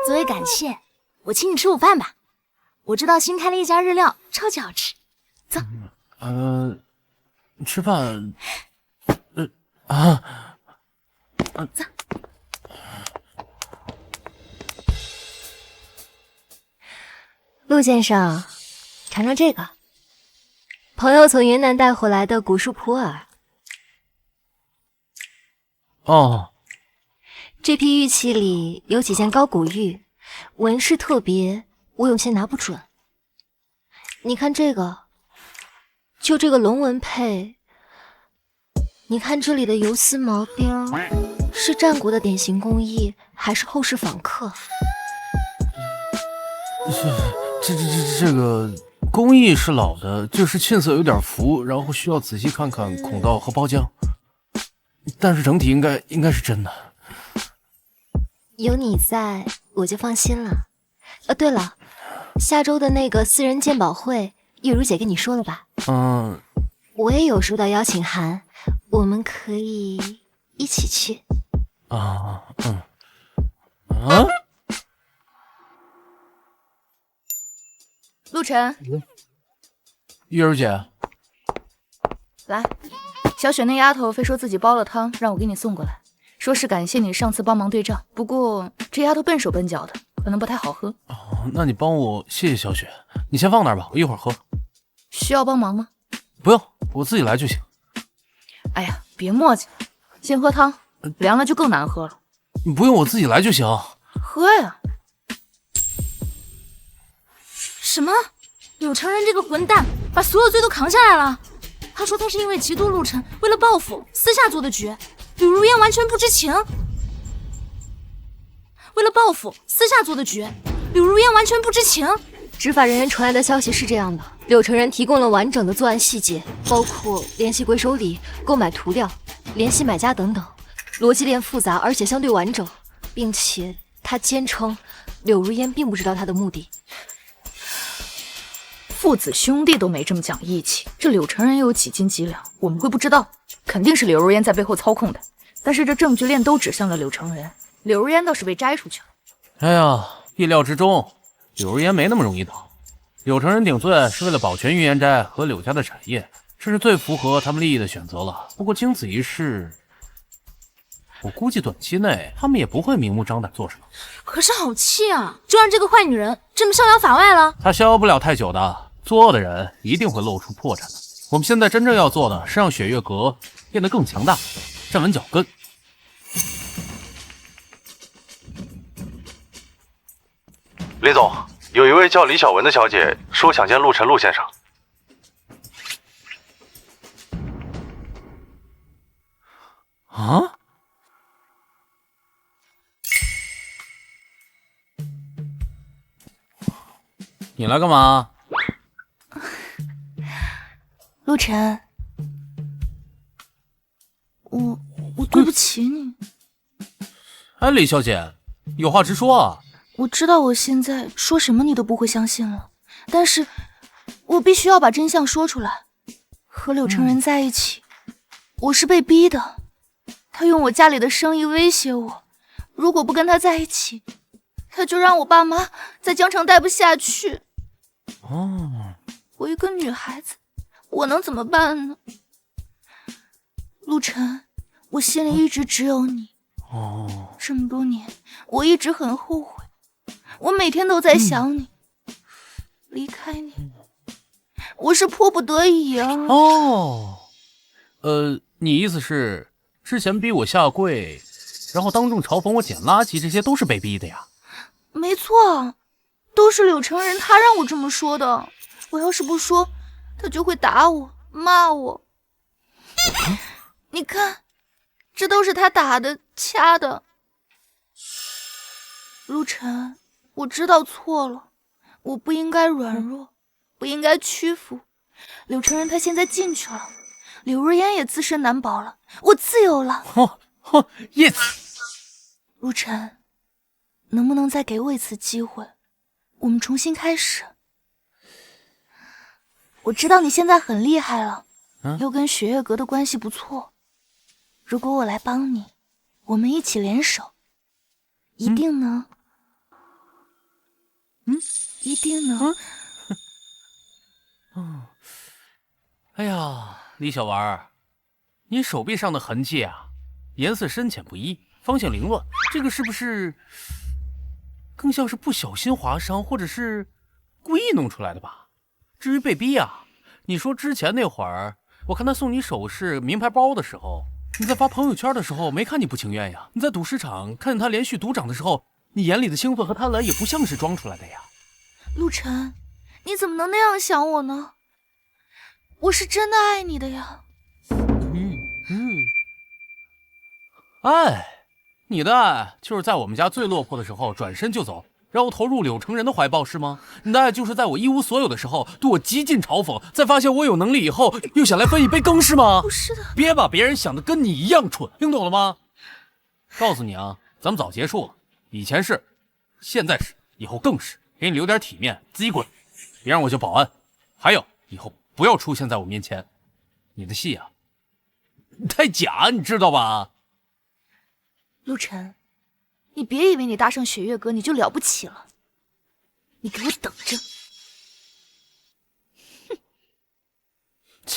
作为感谢，我请你吃午饭吧。我知道新开了一家日料，超级好吃。走。吃饭。走。陆先生，尝尝这个，朋友从云南带回来的古树普洱。哦，这批玉器里有几件高古玉，纹饰特别，我有些拿不准。你看这个，就这个龙纹配，你看这里的游丝毛边，是战国的典型工艺，还是后世仿刻？这个工艺是老的，就是沁色有点浮，然后需要仔细看看孔道和包浆，但是整体应该是真的。有你在，我就放心了。对了，下周的那个私人鉴宝会，月如姐跟你说了吧？我也有收到邀请函，我们可以一起去。陆晨，月如姐，来，小雪那丫头非说自己煲了汤，让我给你送过来，说是感谢你上次帮忙对账。不过这丫头笨手笨脚的，可能不太好喝。那你帮我谢谢小雪，你先放那儿吧，我一会儿喝。需要帮忙吗？不用，我自己来就行。哎呀，别磨叽了，先喝汤，凉了就更难喝了。你不用，我自己来就行。喝呀！什么？柳成人这个混蛋把所有罪都扛下来了。他说他是因为嫉妒陆晨，为了报复私下做的局，柳如烟完全不知情。为了报复私下做的局，柳如烟完全不知情。执法人员传来的消息是这样的：柳成人提供了完整的作案细节，包括联系鬼手礼、购买涂料、联系买家等等，逻辑链复杂而且相对完整，并且他坚称柳如烟并不知道他的目的。父子兄弟都没这么讲义气，这柳成人又有几斤几两，我们会不知道？肯定是柳如烟在背后操控的。但是这证据链都指向了柳成人，柳如烟倒是被摘出去了。哎呀，意料之中，柳如烟没那么容易倒。柳成人顶罪是为了保全玉烟斋和柳家的产业，这是最符合他们利益的选择了。不过经此一事，我估计短期内他们也不会明目张胆做什么。可是好气啊，就让这个坏女人这么逍遥法外了。她逍遥不了太久的，作恶的人一定会露出破绽的。我们现在真正要做的是让雪月阁变得更强大，站稳脚跟。李总，有一位叫李小文的小姐说想见陆晨陆先生。啊？你来干嘛？陆晨，我对不起你。哎，李小姐，有话直说啊。我知道我现在说什么你都不会相信了，但是我必须要把真相说出来。和柳成人在一起，我是被逼的。他用我家里的生意威胁我，如果不跟他在一起，他就让我爸妈在江城待不下去。我一个女孩子，我能怎么办呢？陆晨，我心里一直只有你。这么多年，我一直很后悔，我每天都在想你。离开你，我是迫不得已啊。你意思是之前逼我下跪，然后当众嘲讽我捡垃圾，这些都是被逼的呀。没错，都是柳成人他让我这么说的。我要是不说，他就会打我、骂我。你看，这都是他打的、掐的。陆晨，我知道错了，我不应该软弱，不应该屈服。柳成人他现在进去了，柳若烟也自身难保了，我自由了。yes。陆晨，能不能再给我一次机会，我们重新开始？我知道你现在很厉害了，又跟雪月阁的关系不错。如果我来帮你，我们一起联手，一定能，一定能。哎呀，李小丸儿，你手臂上的痕迹啊，颜色深浅不一，方向凌乱，这个是不是更像是不小心划伤，或者是故意弄出来的吧？至于被逼啊，你说之前那会儿，我看他送你首饰、名牌包的时候，你在发朋友圈的时候，没看你不情愿呀。你在赌石场看见他连续赌涨的时候，你眼里的兴奋和贪婪也不像是装出来的呀。陆晨，你怎么能那样想我呢？我是真的爱你的呀。爱，你的爱就是在我们家最落魄的时候转身就走，然后投入柳成人的怀抱，是吗？你的爱就是在我一无所有的时候对我极尽嘲讽，在发现我有能力以后又想来分一杯羹，是吗？不是的，别把别人想的跟你一样蠢，听懂了吗？告诉你啊，咱们早结束了，以前是，现在是，以后更是，给你留点体面，自己滚，别让我叫保安。还有，以后不要出现在我面前，你的戏啊，太假，你知道吧？陆晨，你别以为你搭上雪月阁你就了不起了，你给我等着！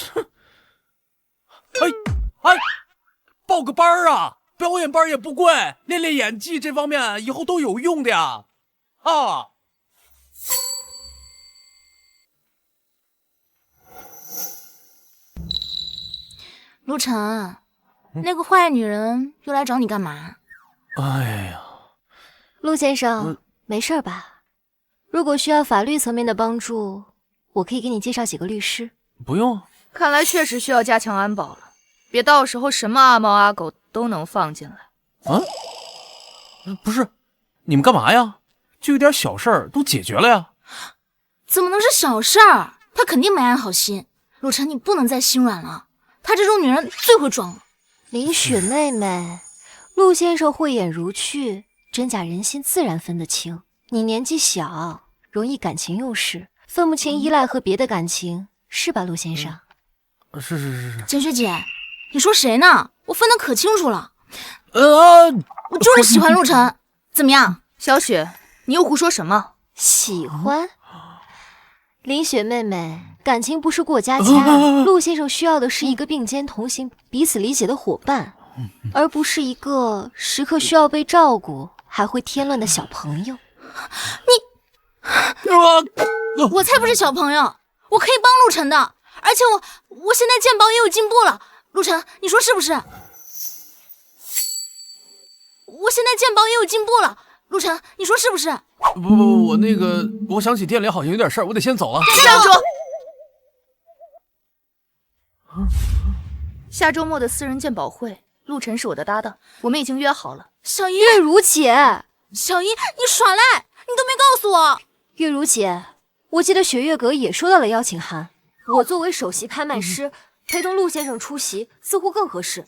哼！哎，报个班啊！表演班也不贵，练练演技这方面以后都有用的呀！啊！陆晨，那个坏女人又来找你干嘛？哎呀，陆先生，没事吧？如果需要法律层面的帮助，我可以给你介绍几个律师。不用。看来确实需要加强安保了，别到时候什么阿猫阿狗都能放进来。啊？不是，你们干嘛呀？就一点小事儿都解决了呀？怎么能是小事儿？他肯定没安好心。陆晨，你不能再心软了，她这种女人最会装了。林雪妹妹，陆先生慧眼如炬，真假人心自然分得清。你年纪小，容易感情用事，分不清依赖和别的感情，是吧，陆先生？是。简学姐，你说谁呢？我分得可清楚了。我就是喜欢陆晨，怎么样？小雪，你又胡说什么？喜欢？林雪妹妹，感情不是过家家，陆先生需要的是一个并肩同行、彼此理解的伙伴，而不是一个时刻需要被照顾还会添乱的小朋友。我才不是小朋友，我可以帮陆晨的，而且我现在鉴宝也有进步了。陆晨，你说是不是？我现在鉴宝也有进步了，陆晨，你说是不是？不，我想起店里好像有点事儿，我得先走了。站住！下周末的私人鉴宝会，陆晨是我的搭档，我们已经约好了。小姨，月如姐，小姨，你耍赖，你都没告诉我。月如姐，我记得雪月阁也收到了邀请函，我作为首席拍卖师，陪同陆先生出席似乎更合适。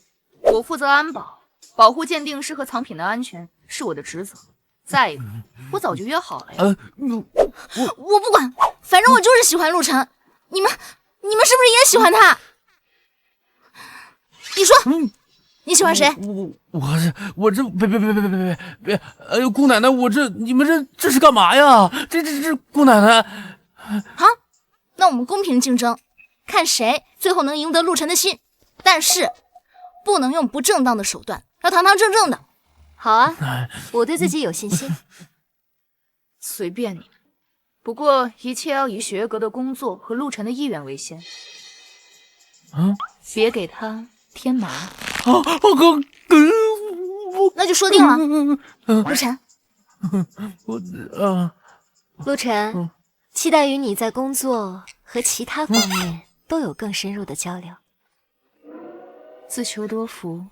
我负责安保，保护鉴定师和藏品的安全是我的职责。再一个，我早就约好了呀。我不管，反正我就是喜欢陆晨。你们是不是也喜欢他？你说，你喜欢谁？我这别！哎呦，姑奶奶，你们这是干嘛呀？这姑奶奶。好，那我们公平竞争，看谁最后能赢得陆晨的心，但是不能用不正当的手段，要堂堂正正的。好啊，我对自己有信心。随便你，不过一切要以雪月阁的工作和陆晨的意愿为先。别给他添麻烦。那就说定了。陆晨，陆晨，期待与你在工作和其他方面都有更深入的交流。自求多福。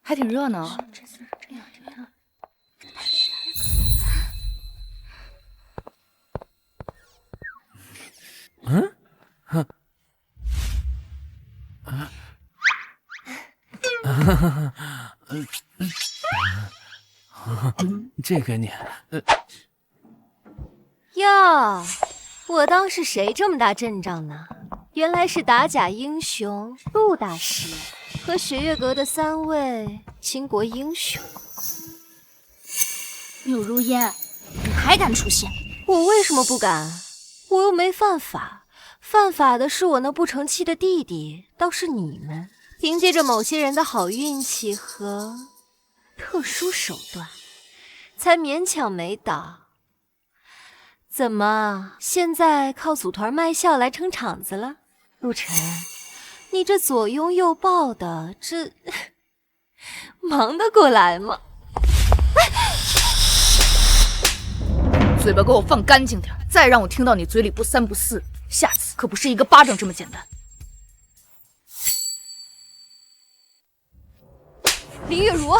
还挺热闹。这给你。哟，我当是谁这么大阵仗呢？原来是打假英雄陆大师和雪月阁的3位倾国英雄。柳如烟，你还敢出现？我为什么不敢？我又没犯法，犯法的是我那不成器的弟弟，倒是你们凭借着某些人的好运气和特殊手段，才勉强没倒。怎么，现在靠组团卖笑来撑场子了？陆晨，你这左拥右抱的，这忙得过来吗？嘴巴给我放干净点，再让我听到你嘴里不三不四，下次可不是一个巴掌这么简单。林月如，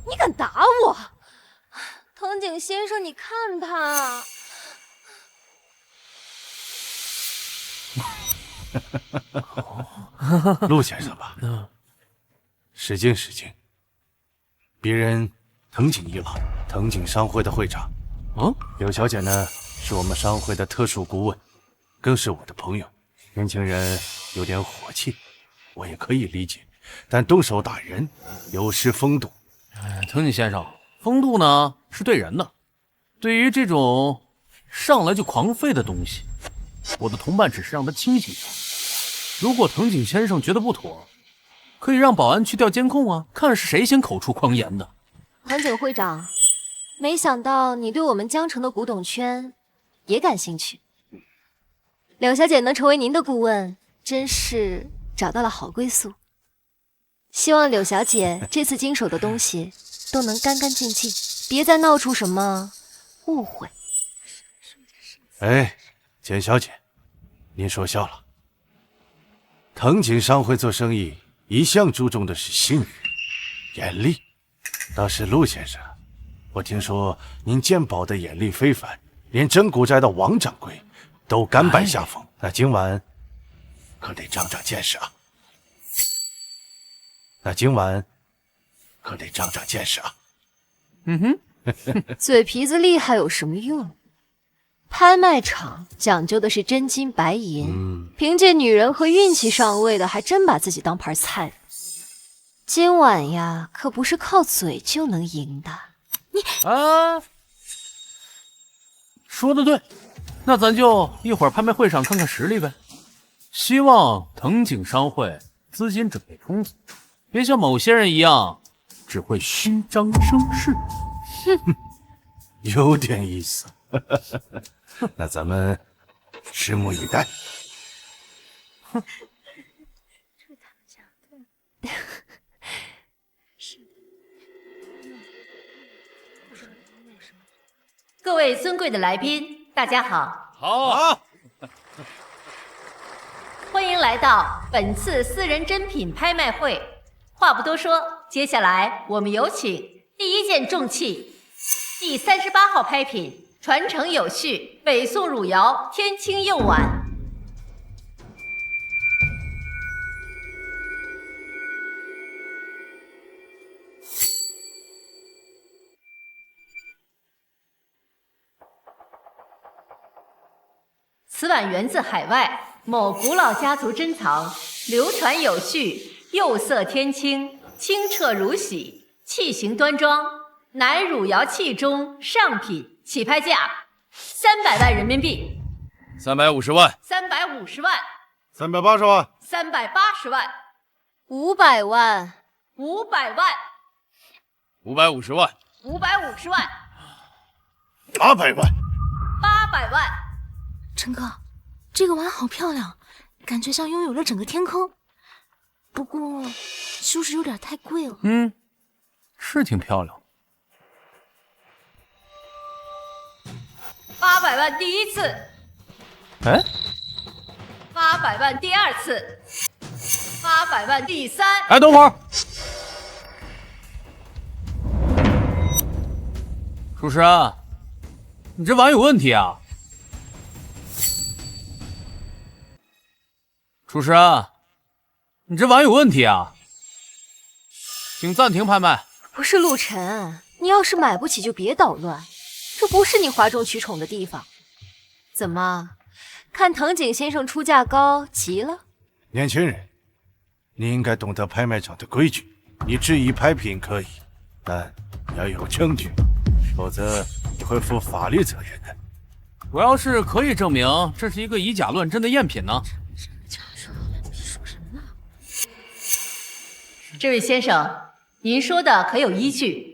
你敢打我？藤井先生，你看他。陆先生吧，使劲使劲。别人藤井一郎，藤井商会的会长。柳小姐呢，是我们商会的特殊顾问，更是我的朋友。年轻人有点火气，我也可以理解，但动手打人有失风度。藤井先生，风度呢是对人的，对于这种上来就狂吠的东西，我的同伴只是让他清醒一下。如果藤井先生觉得不妥，可以让保安去调监控啊，看是谁先口出狂言的。藤井会长，没想到你对我们江城的古董圈也感兴趣。柳小姐能成为您的顾问，真是找到了好归宿。希望柳小姐这次经手的东西都能干干净净，别再闹出什么误会。哎，简小姐，您说笑了。藤井商会做生意一向注重的是信誉、严厉。倒是陆先生，我听说您鉴宝的眼力非凡，连真古斋的王掌柜都甘拜下风。那今晚可得长长见识啊！嘴皮子厉害有什么用？拍卖场讲究的是真金白银，凭借女人和运气上位的，还真把自己当盘菜了。今晚呀，可不是靠嘴就能赢的。说的对，那咱就一会儿拍卖会上看看实力呗。希望藤井商会资金准备充足，别像某些人一样只会虚张声势。有点意思。那咱们拭目以待。各位尊贵的来宾，大家好！好，欢迎来到本次私人珍品拍卖会。话不多说，接下来我们有请第一件重器，第38号拍品，传承有序，北宋汝窑天青釉碗。此碗源自海外某古老家族珍藏，流传有序，釉色天青，清澈如洗，器型端庄，乃汝窑器中上品，起拍价300万人民币，350万，350万，380万，380万，500万，500万，550万550万，800万，800万。陈哥，这个碗好漂亮，感觉像拥有了整个天空。不过，是不是有点太贵了？是挺漂亮。 800万第一次，哎，800万第二次，800万第三。哎，等会儿，主持人，你这碗有问题啊！主持人，你这碗有问题啊！请暂停拍卖。不是陆晨，你要是买不起就别捣乱。 这不是你哗众取宠的地方，怎么看藤井先生出价高急了？年轻人，你应该懂得拍卖场的规矩。你质疑拍品可以，但要有证据，否则你会负法律责任的。我要是可以证明这是一个以假乱真的赝品呢？说什么呢？这位先生，您说的可有依据？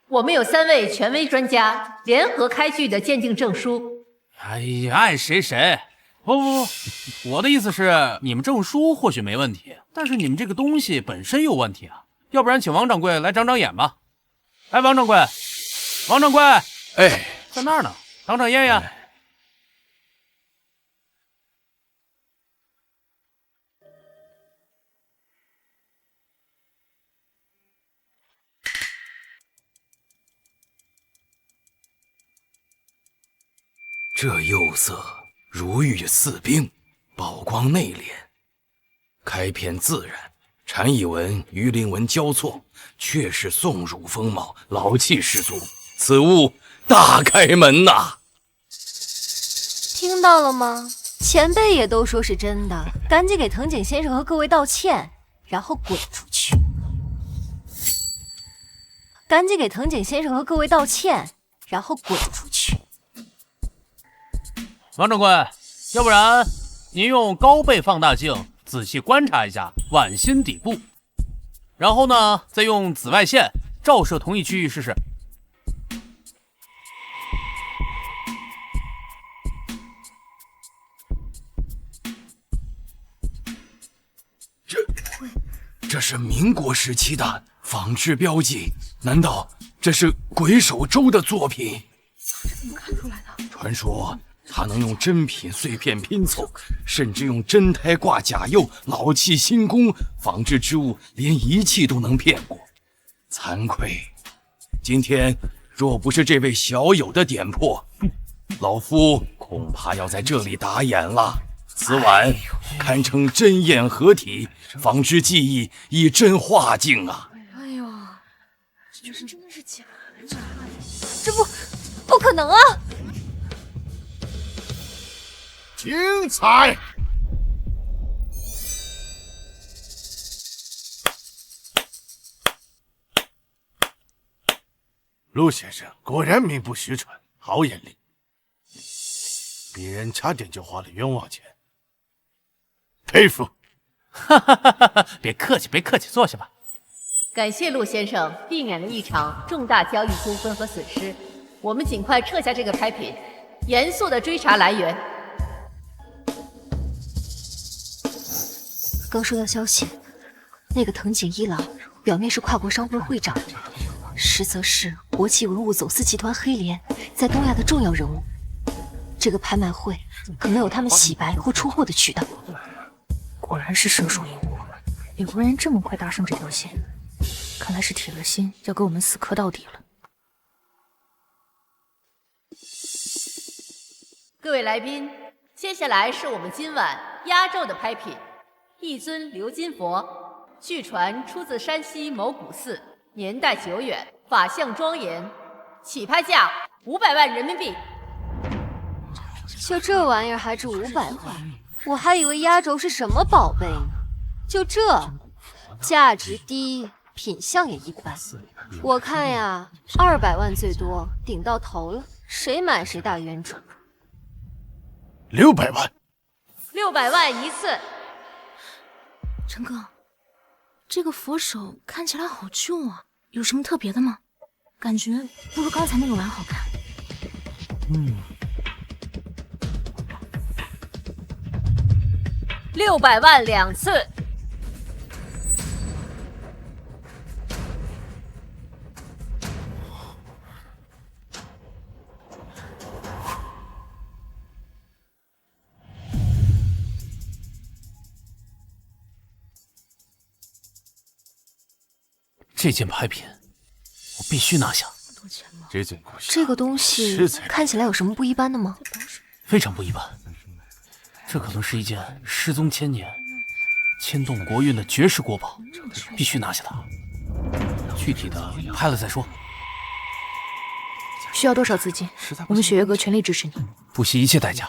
我们有3位权威专家联合开具的鉴定证书。哎呀，爱谁谁！不，我的意思是，你们证书或许没问题，但是你们这个东西本身有问题啊！要不然请王掌柜来长长眼吧。哎，王掌柜，王掌柜，哎，在那儿呢，长长眼呀。这釉色如玉似冰，宝光内敛，开片自然，蝉翼纹、鱼鳞纹交错，确是宋儒风貌，老气十足。此物大开门呐！听到了吗？前辈也都说是真的，赶紧给藤井先生和各位道歉，然后滚出去。赶紧给藤井先生和各位道歉，然后滚出去。 王掌柜，要不然您用高倍放大镜仔细观察一下碗心底部，然后呢，再用紫外线照射同一区域试试。这是民国时期的仿制标记，难道这是鬼手周的作品？这怎么看出来的？传说。 他能用真品碎片拼凑，甚至用真胎挂假釉，老气新工，仿制之物连仪器都能骗过。惭愧，今天若不是这位小友的点破，老夫恐怕要在这里打眼了。此碗堪称真眼合体，仿制技艺亦真画境啊！哎呦，这真的是假的？这不可能啊！ 精彩！陆先生果然名不虚传，好眼力。鄙人差点就花了冤枉钱，佩服！哈哈哈哈！别客气，别客气，坐下吧。感谢陆先生避免了一场重大交易纠纷和损失，我们尽快撤下这个拍品，严肃地追查来源。 刚收到消息，那个藤井一郎表面是跨国商会会长，实则是国际文物走私集团黑联在东亚的重要人物。这个拍卖会可能有他们洗白或出货的渠道。果然是蛇鼠一窝，也不然这么快搭上这条线，看来是铁了心要跟我们死磕到底了。各位来宾，接下来是我们今晚压轴的拍品。 一尊鎏金佛，据传出自山西某古寺，年代久远，法相庄严，起拍价500万人民币。就这玩意儿还值500万？我还以为压轴是什么宝贝呢。就这，价值低，品相也一般。我看呀，200万最多，顶到头了，谁买谁大冤种。600万，600万一次。 陈哥，这个佛手看起来好旧啊，有什么特别的吗？感觉不如刚才那个碗好看。600万2次。这件拍品，我必须拿下。这件故事，这个东西看起来有什么不一般的吗？非常不一般，这可能是一件失踪千年、牵动国运的绝世国宝，必须拿下它。具体的拍了再说。需要多少资金？我们雪月阁全力支持你，不惜一切代价。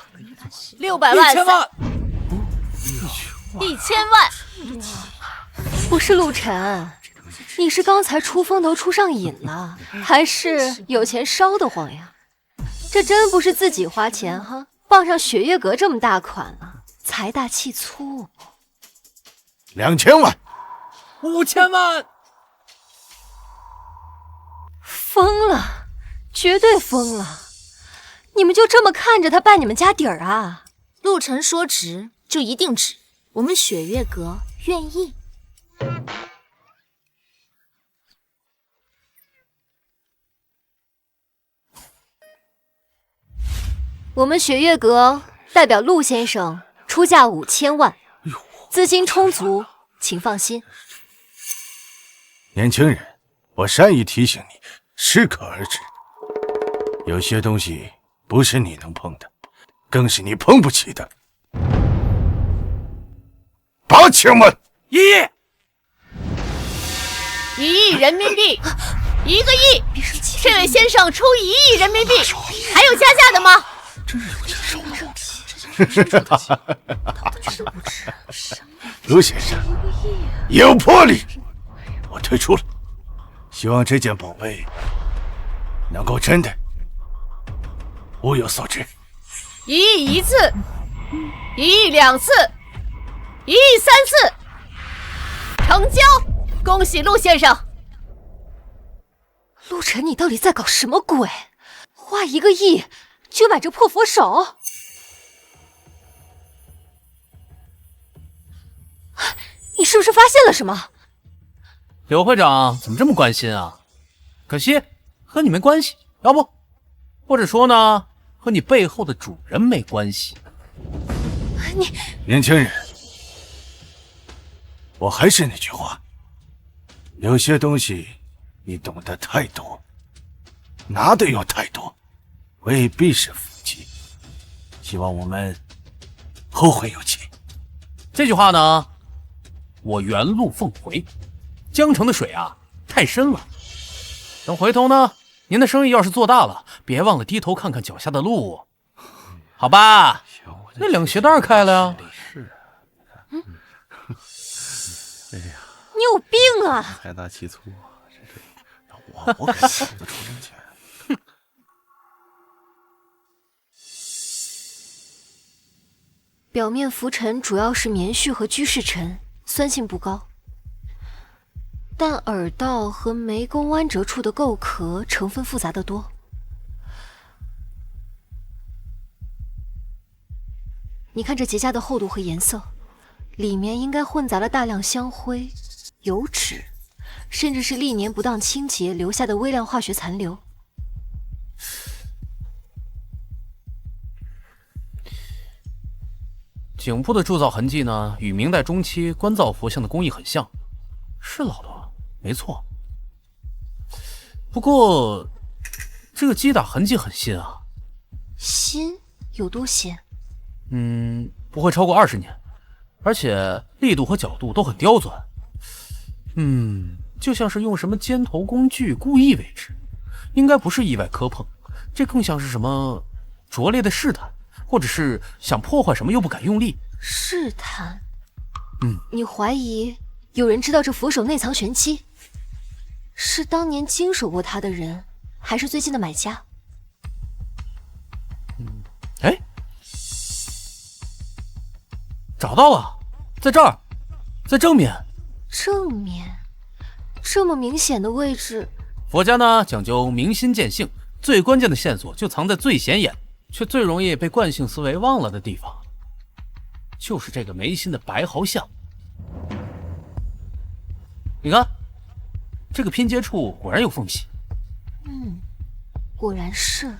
600万，1000万，1000万。不是陆晨，你是刚才出风头出上瘾了，还是有钱烧得慌呀？这真不是自己花钱哈，傍上雪月阁这么大款了，财大气粗。2000万，5000万，疯了，绝对疯了！你们就这么看着他败你们家底儿啊？陆晨说值就一定值，我们雪月阁愿意。我们雪月阁代表陆先生出价5000万，资金充足，请放心。年轻人，我善意提醒你，适可而止。有些东西不是你能碰的，更是你碰不起的。8000万，1亿，1亿人民币，1个亿。这位先生出1亿人民币，还有加价的吗？真是有钱收入。陆先生，有魄力，我退出了。希望这件宝贝能够真的物有所值。1亿1次，1亿2次，1亿3次，成交！恭喜陆先生。陆晨，你到底在搞什么鬼？花1个亿就买这破佛手？你是不是发现了什么？柳会长怎么这么关心啊？可惜和你没关系，要不，或者说呢，和你背后的主人没关系。你年轻人，我还是那句话，有些东西你懂得太多，拿的又太多，未必是福气。希望我们后会有期。这句话呢，我原路奉回。江城的水啊，太深了。等回头呢，您的生意要是做大了，别忘了低头看看脚下的路，好吧？那2个鞋带开了呀。哎呀，你有病啊！财大气粗，我给他出的出零钱。表面浮尘主要是棉絮和居士尘，酸性不高。但耳道和眉沟弯折处的垢壳成分复杂得多。你看这结痂的厚度和颜色，里面应该混杂了大量香灰、油脂，甚至是历年不当清洁留下的微量化学残留。颈部的铸造痕迹呢，与明代中期官造佛像的工艺很像，是老的。没错，不过这个击打痕迹很新啊。新有多新？不会超过20年，而且力度和角度都很刁钻。就像是用什么尖头工具故意为之，应该不是意外磕碰，这更像是什么拙劣的试探，或者是想破坏什么又不敢用力。试探？你怀疑有人知道这佛手内藏玄机？是当年经手过它的人，还是最近的买家？找到了，在这儿，在正面。正面，这么明显的位置，佛家呢讲究明心见性，最关键的线索就藏在最显眼，却最容易被惯性思维忘了的地方，就是这个眉心的白毫像。你看，这个拼接处果然有缝隙。果然是。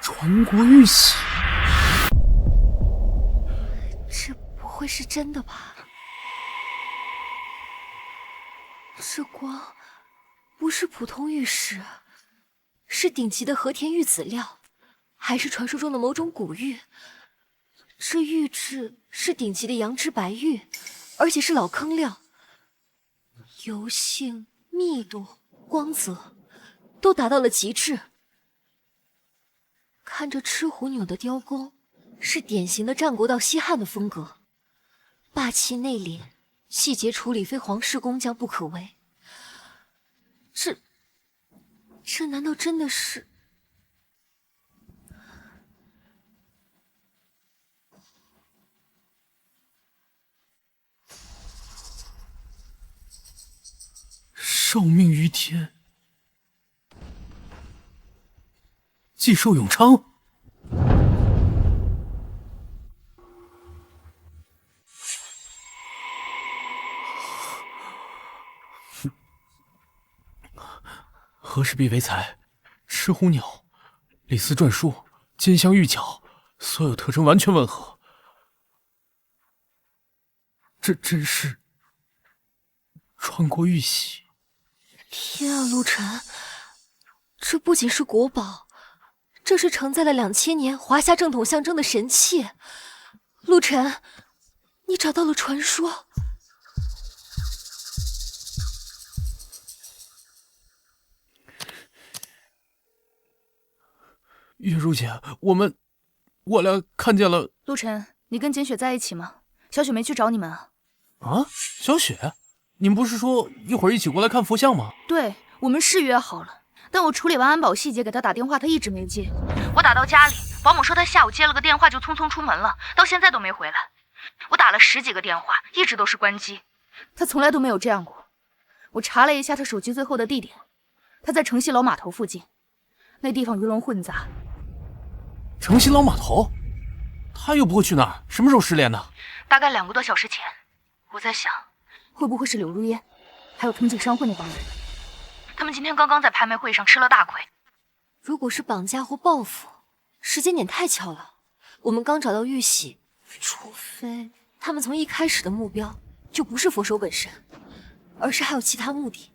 传国玉玺，这不会是真的吧？这光不是普通玉石，是顶级的和田玉籽料，还是传说中的某种古玉。这玉质是顶级的羊脂白玉，而且是老坑料，油性、密度、光泽都达到了极致。看着赤狐钮的雕工，是典型的战国到西汉的风格，霸气内敛，细节处理非皇室工匠不可为。这难道真的是？受命于天，既寿永昌。和氏璧为材，赤狐鸟，李斯篆书，金镶玉角，所有特征完全吻合。这真是传国玉玺！天啊，陆晨，这不仅是国宝，这是承载了2000年华夏正统象征的神器。陆晨，你找到了传说。月如姐，我俩看见了。陆晨，你跟简雪在一起吗？小雪没去找你们啊？啊，小雪，你们不是说一会儿一起过来看佛像吗？对，我们是约好了，但我处理完安保细节给他打电话，他一直没接。我打到家里，保姆说他下午接了个电话就匆匆出门了，到现在都没回来。我打了10几个电话，一直都是关机。他从来都没有这样过。我查了一下他手机最后的地点，他在城西老码头附近，那地方鱼龙混杂。城西老码头？他又不会去那儿，什么时候失联的？大概2个多小时前。我在想，会不会是柳如烟，还有藤井商会那帮人？他们今天刚刚在拍卖会上吃了大亏。如果是绑架或报复，时间点太巧了。我们刚找到玉玺，除非他们从一开始的目标就不是佛手本身，而是还有其他目的。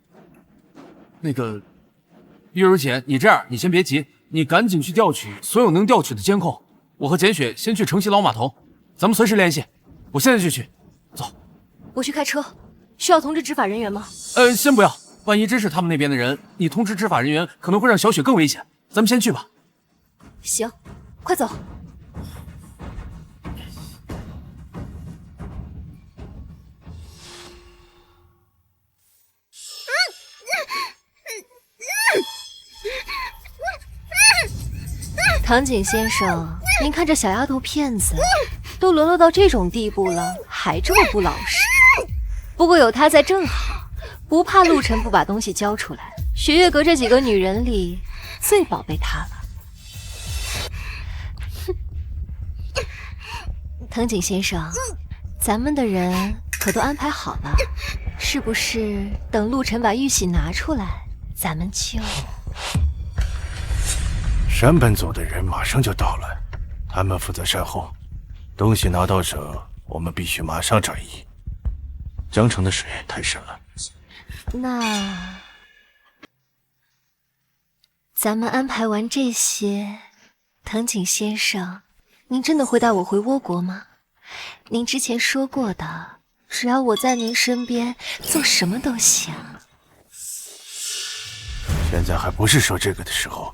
那个，月如姐，你这样，你先别急，你赶紧去调取所有能调取的监控。我和简雪先去城西老码头，咱们随时联系。我现在就去，走。我去开车，需要通知执法人员吗？先不要，万一真是他们那边的人，你通知执法人员可能会让小雪更危险。咱们先去吧。行，快走。唐景先生，您看这小丫头片子都沦落到这种地步了，还这么不老实。不过有她在正好，不怕陆晨不把东西交出来。雪月阁这几个女人里，最宝贝她了。藤井先生，咱们的人可都安排好了。是不是等陆晨把玉玺拿出来，咱们就……山本组的人马上就到了，他们负责善后，东西拿到手，我们必须马上转移。江城的水太深了。那咱们安排完这些，藤井先生，您真的会带我回倭国吗？您之前说过的，只要我在您身边，做什么都行。现在还不是说这个的时候，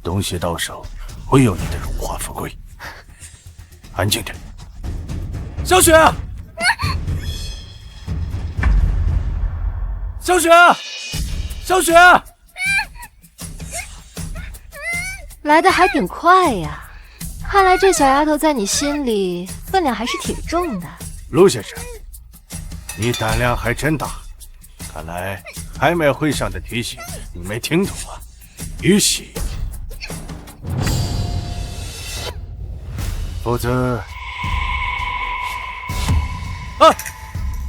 东西到手，会有你的荣华富贵。安静点。小雪，小雪，小雪，来的还挺快呀，看来这小丫头在你心里分量还是挺重的。陆先生，你胆量还真大，看来拍卖会上的提醒你没听懂啊。玉玺，否则，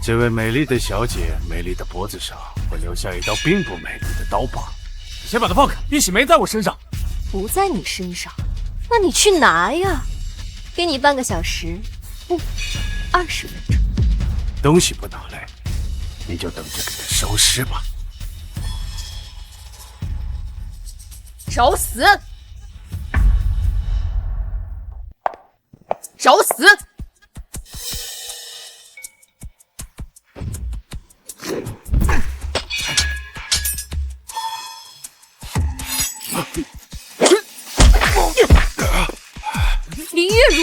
这位美丽的小姐美丽的脖子上会留下一道并不美丽的刀疤。先把它放开，玉玺没在我身上。不在你身上，那你去拿呀。给你半个小时，不，20分钟。东西不拿来，你就等着给他收尸吧。找死！找死！林月如，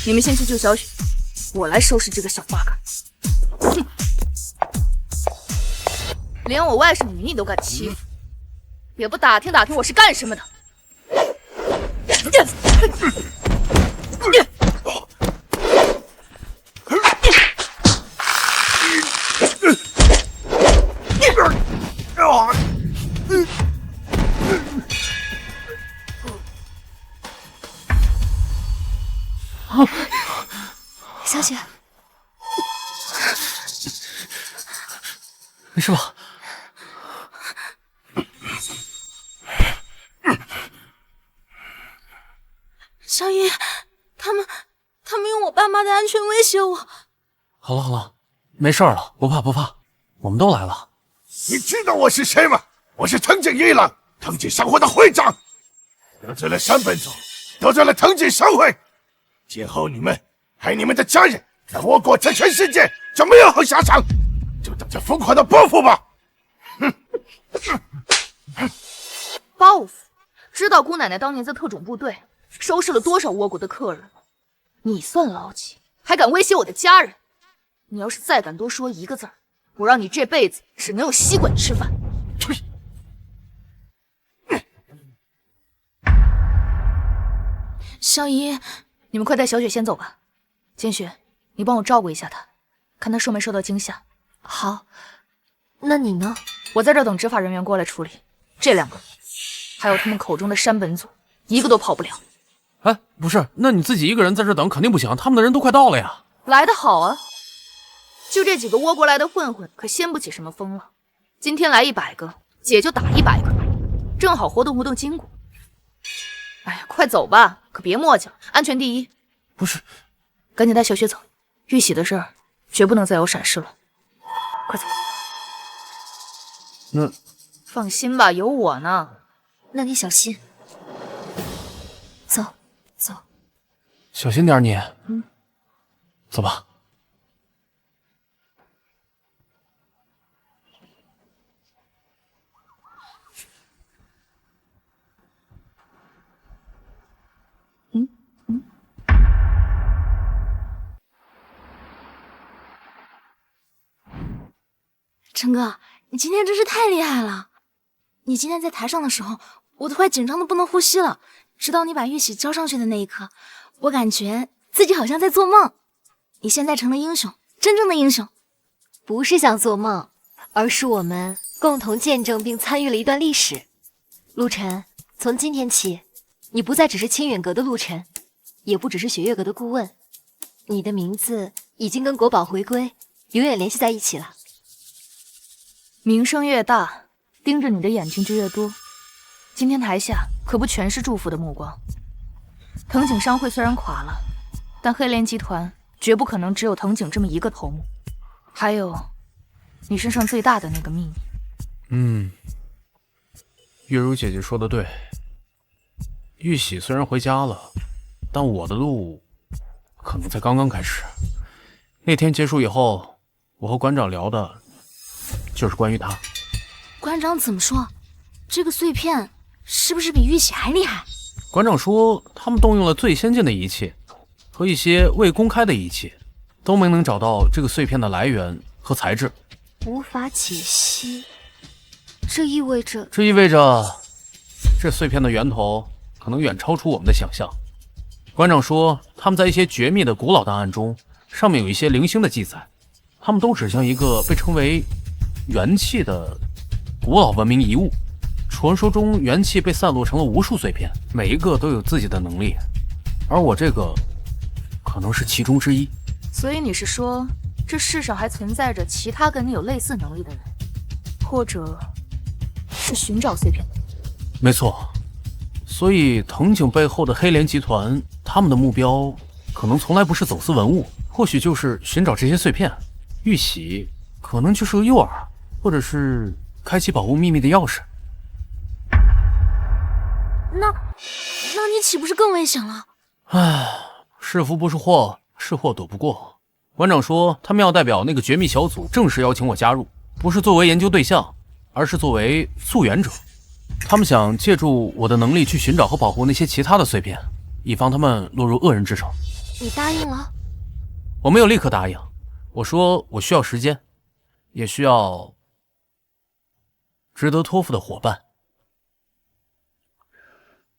你们先去救小雪，我来收拾这个小八嘎。哼，连我外甥女你都敢欺负，也不打听打听我是干什么的。小雪，没事吧？小雨，他们用我爸妈的安全威胁我。好了好了，没事了，不怕不怕，我们都来了。你知道我是谁吗？我是藤井一郎，藤井商会的会长。得罪了山本组，得罪了藤井商会，今后你们还有你们的家人在倭国这全世界就没有好下场，就等着疯狂的报复吧！报复？知道姑奶奶当年在特种部队收拾了多少倭国的客人？你算老几？还敢威胁我的家人？你要是再敢多说一个字儿，我让你这辈子只能用吸管吃饭！呸！小姨，你们快带小雪先走吧。千雪，你帮我照顾一下她，看她受没受到惊吓。好，那你呢？我在这等执法人员过来处理。这两个，还有他们口中的山本组，一个都跑不了。哎，不是，那你自己一个人在这等肯定不行，他们的人都快到了呀。来得好啊！就这几个倭国来的混混，可掀不起什么风浪。今天来100个，姐就打100个，正好活动活动筋骨。哎呀，快走吧，可别磨叽了，安全第一。不是，赶紧带小雪走，玉玺的事儿绝不能再有闪失了。快走。那放心吧，有我呢。那你小心。走，走。小心点你。走吧。陈哥，你今天真是太厉害了！你今天在台上的时候，我都快紧张的不能呼吸了。直到你把玉玺交上去的那一刻，我感觉自己好像在做梦。你现在成了英雄，真正的英雄。不是想做梦，而是我们共同见证并参与了一段历史。陆晨，从今天起，你不再只是清远阁的陆晨，也不只是雪月阁的顾问，你的名字已经跟国宝回归永远联系在一起了。名声越大，盯着你的眼睛就越多。今天台下可不全是祝福的目光。藤井商会虽然垮了，但黑莲集团绝不可能只有藤井这么一个头目。还有，你身上最大的那个秘密。月如姐姐说的对，玉玺虽然回家了，但我的路可能才刚刚开始。那天结束以后，我和馆长聊的就是关于他。馆长怎么说？这个碎片是不是比玉玺还厉害？馆长说，他们动用了最先进的仪器和一些未公开的仪器，都没能找到这个碎片的来源和材质，无法解析。这意味着这碎片的源头可能远超出我们的想象。馆长说，他们在一些绝密的古老档案中，上面有一些零星的记载，他们都指向一个被称为元气的古老文明遗物。传说中元气被散落成了无数碎片，每一个都有自己的能力，而我这个可能是其中之一。所以你是说，这世上还存在着其他跟你有类似能力的人，或者是寻找碎片的人？没错，所以藤井背后的黑莲集团，他们的目标可能从来不是走私文物，或许就是寻找这些碎片。玉玺可能就是个诱饵，或者是开启保护秘密的钥匙。那你岂不是更危险了？唉，是福不是祸，是祸躲不过。馆长说，他们要代表那个绝密小组正式邀请我加入，不是作为研究对象，而是作为溯源者。他们想借助我的能力去寻找和保护那些其他的碎片，以防他们落入恶人之手。你答应了？我没有立刻答应，我说我需要时间，也需要值得托付的伙伴。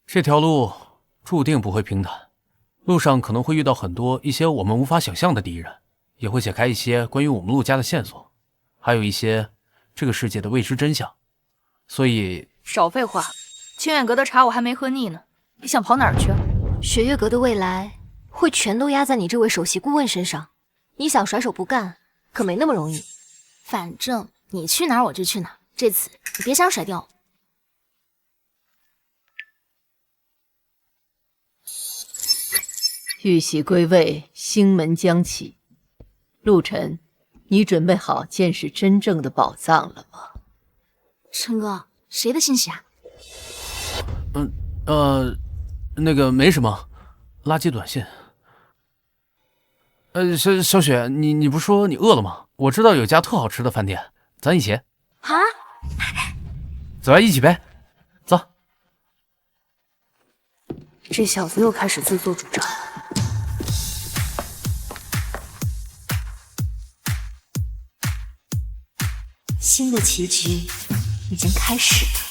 这条路注定不会平坦，路上可能会遇到一些我们无法想象的敌人，也会解开一些关于我们陆家的线索，还有一些这个世界的未知真相。所以少废话，清远阁的茶我还没喝腻呢，你想跑哪儿去？雪月阁的未来会全都压在你这位首席顾问身上，你想甩手不干可没那么容易。反正你去哪儿我就去哪儿，这次你别想甩掉我。玉玺归位，星门将起。陆晨，你准备好见识真正的宝藏了吗？陈哥，谁的信息啊？那个没什么，垃圾短信。小雪，你不说你饿了吗？我知道有家特好吃的饭店，咱一起。啊？走啊，一起呗，走。这小子又开始自作主张。新的棋局已经开始了。